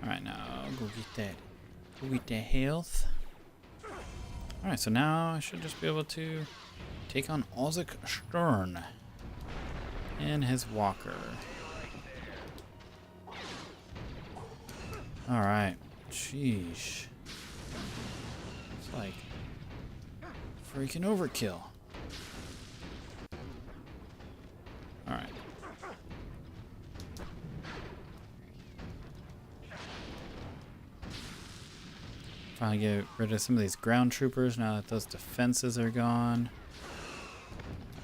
Alright, now go get that health. Alright, so now I should just be able to take on Ozzik Sturm and his walker. Alright. Sheesh. It's like freaking overkill. Alright. Finally get rid of some of these ground troopers now that those defenses are gone.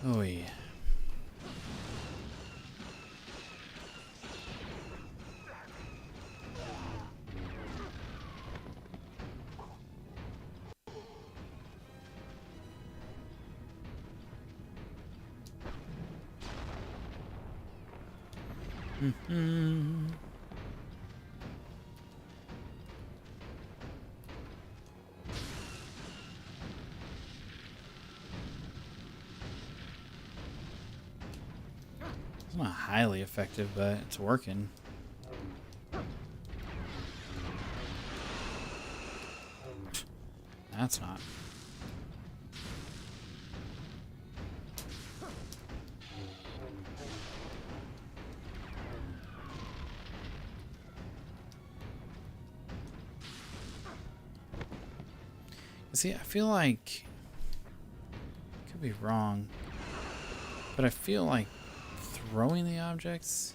Oh yeah. It's not highly effective, but it's working. That's not. See, I feel like, could be wrong, but I feel like throwing the objects,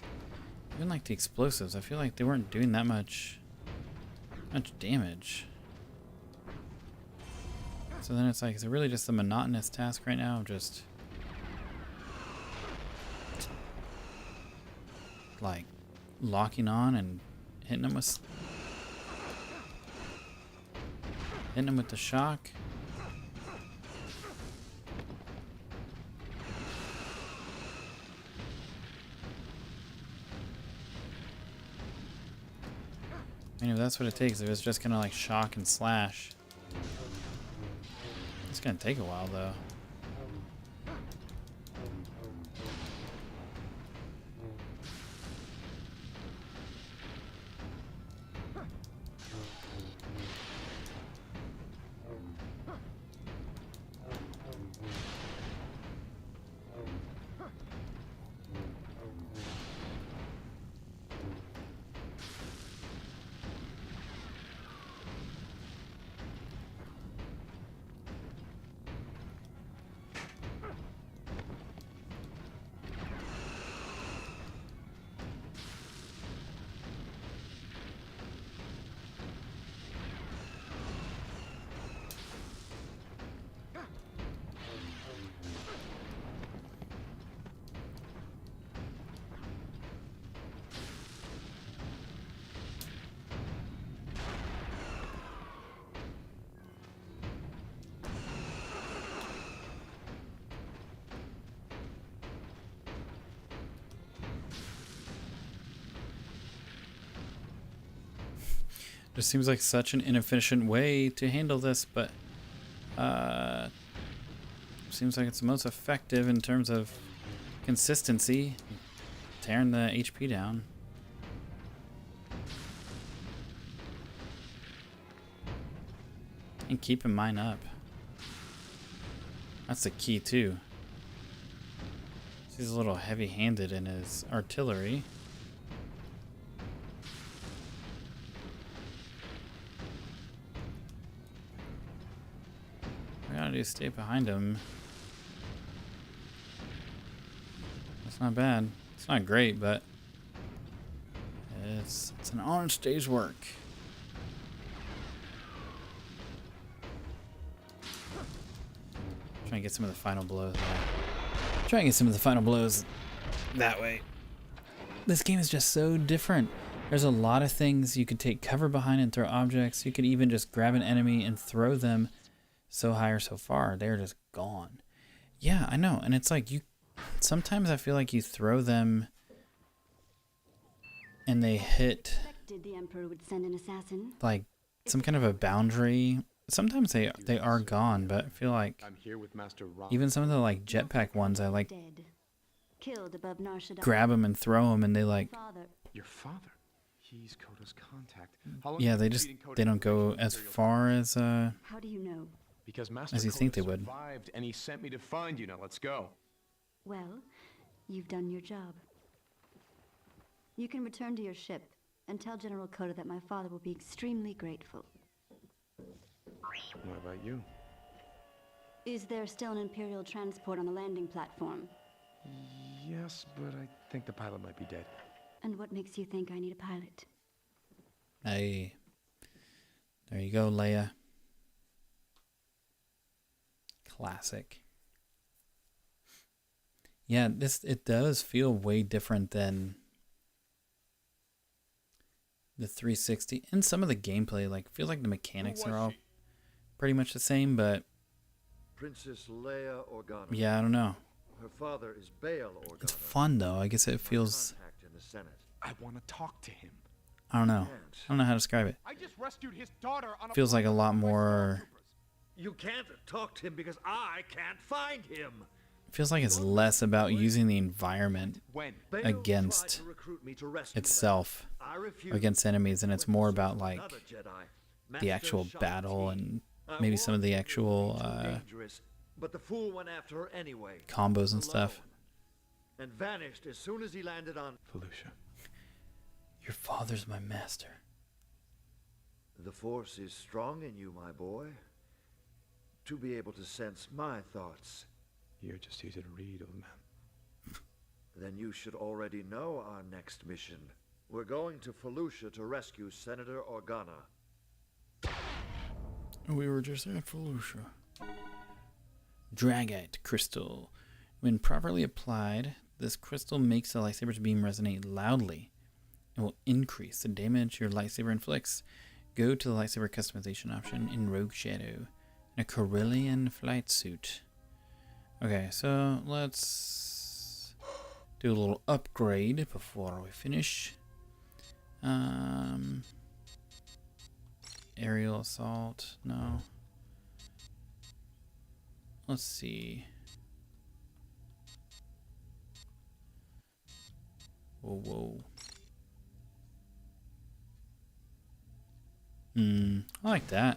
even like the explosives, I feel like they weren't doing that much damage. So then it's like, is it really just a monotonous task right now? Just like locking on and hitting them with the shock. I mean, if that's what it takes, if it's just gonna like shock and slash, it's gonna take a while though. Just seems like such an inefficient way to handle this, but seems like it's the most effective in terms of consistency, tearing the HP down. And keeping mine up. That's the key too. He's a little heavy-handed in his artillery. I gotta do stay behind him. That's not bad. It's not great, but it's an honest day's work. Try and get some of the final blows. Try and get some of the final blows that way. This game is just so different. There's a lot of things you could take cover behind and throw objects. You could even just grab an enemy and throw them so high or so far. They're just gone. Yeah, I know. And it's like you sometimes I feel like you throw them and they hit The Emperor would send an assassin. like some kind of a boundary. Sometimes they are gone, but I feel like I'm here with Master Ron. even some of the like jetpack ones, I like Dead. Killed above Nar Shaddaa. grab them and throw them, and they like Father. Your father. He's Koda's contact. How long yeah, have they you just been Koda they don't go information as material? far as How do you know? Because Master as you think Koda they would. survived, and he sent me to find you. Now let's go. Well, you've done your job. You can return to your ship and tell General Koda that my father will be extremely grateful. What about you? Is there still an Imperial transport on the landing platform? Yes, but I think the pilot might be dead. And what makes you think I need a pilot? Hey, there you go, Leia. Classic. Yeah, it does feel way different than the 360, and some of the gameplay. Like, feel like the mechanics are all pretty much the same, but Princess Leia Organa. yeah, I don't know. Her father is Bail Organa. It's fun though. I guess it feels. Contact in the Senate. I want to talk to him. I don't know. I don't know how to describe it. I just rescued his daughter on a Feels like a lot more. You can't talk to him because I can't find him. Feels like it's less about using the environment When? Bail against tried to recruit me to rescue itself, Leia. I refused. against enemies, and it's more about like Another Jedi, the Master actual Shaak-Ti. battle and I maybe some of the warned you actual it would be too dangerous, but the fool went after her anyway. combos and stuff. And vanished as soon as he landed on. Felucia. Your father's my master. The Force is strong in you, my boy. To be able to sense my thoughts. You're just easy to read, old man. Then you should already know our next mission. We're going to Felucia to rescue Senator Organa. We were just at Felucia. Dragite crystal. When properly applied, this crystal makes the lightsaber's beam resonate loudly and will increase the damage your lightsaber inflicts. Go to the lightsaber customization option in Rogue Shadow in a Corellian flight suit. Okay, so let's do a little upgrade before we finish. Aerial assault, no. Let's see. Whoa. I like that.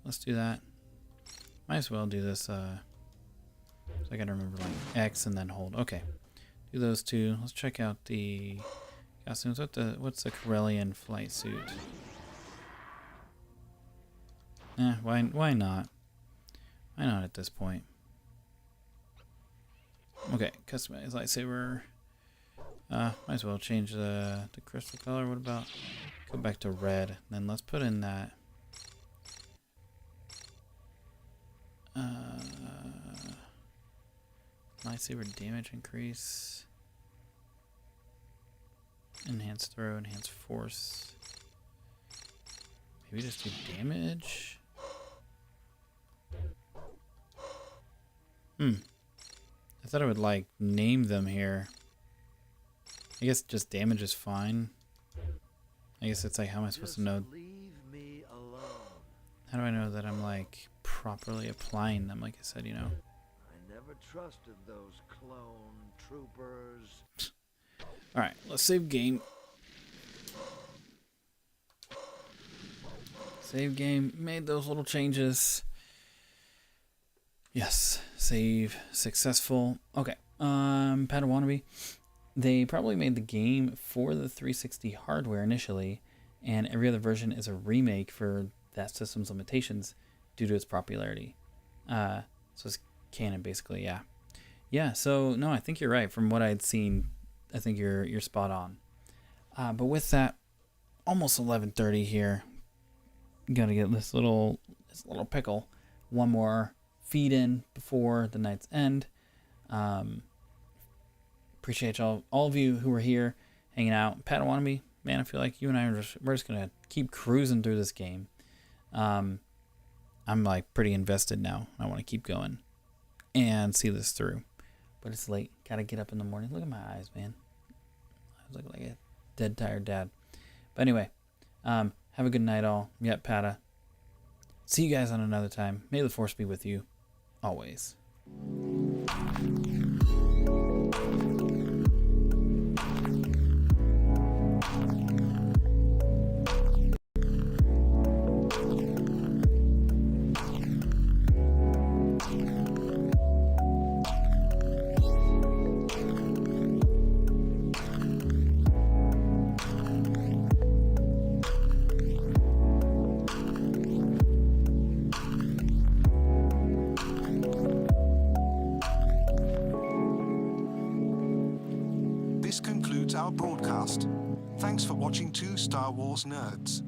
Let's do that. Might as well do this, so I gotta remember like X and then hold. Okay. Do those two. Let's check out the costumes. What's the Corellian flight suit? Why not? Why not at this point? Okay, customize lightsaber. Might as well change the crystal color. What about go back to red? Then let's put in that. Lightsaber damage increase. Enhanced throw, enhanced force. Maybe just do damage. I thought I would like name them here. I guess just damage is fine. I guess it's like, how am I supposed to know? Leave me alone. How do I know that I'm like properly applying them? Like I said, you know. I never trusted those clone troopers. All right, let's save game. Save game. Made those little changes. Yes, save successful. Okay, Padawannabe. They probably made the game for the 360 hardware initially, and every other version is a remake for that system's limitations due to its popularity. So it's canon, basically, yeah. Yeah, so, no, I think you're right. From what I'd seen, I think you're spot on. But with that, almost 11:30 here. Gotta get this little pickle. One more feed in before the night's end. Appreciate all of you who were here hanging out. Padawannabe, man, I feel like you and I we're just gonna keep cruising through this game. I'm like pretty invested now. I want to keep going and see this through. But it's late. Gotta get up in the morning. Look at my eyes, man. I look like a dead, tired dad. But anyway, have a good night, all. Yep, Pada. See you guys on another time. May the Force be with you, always. This concludes our broadcast. Thanks for watching 2 Star Wars Nerds.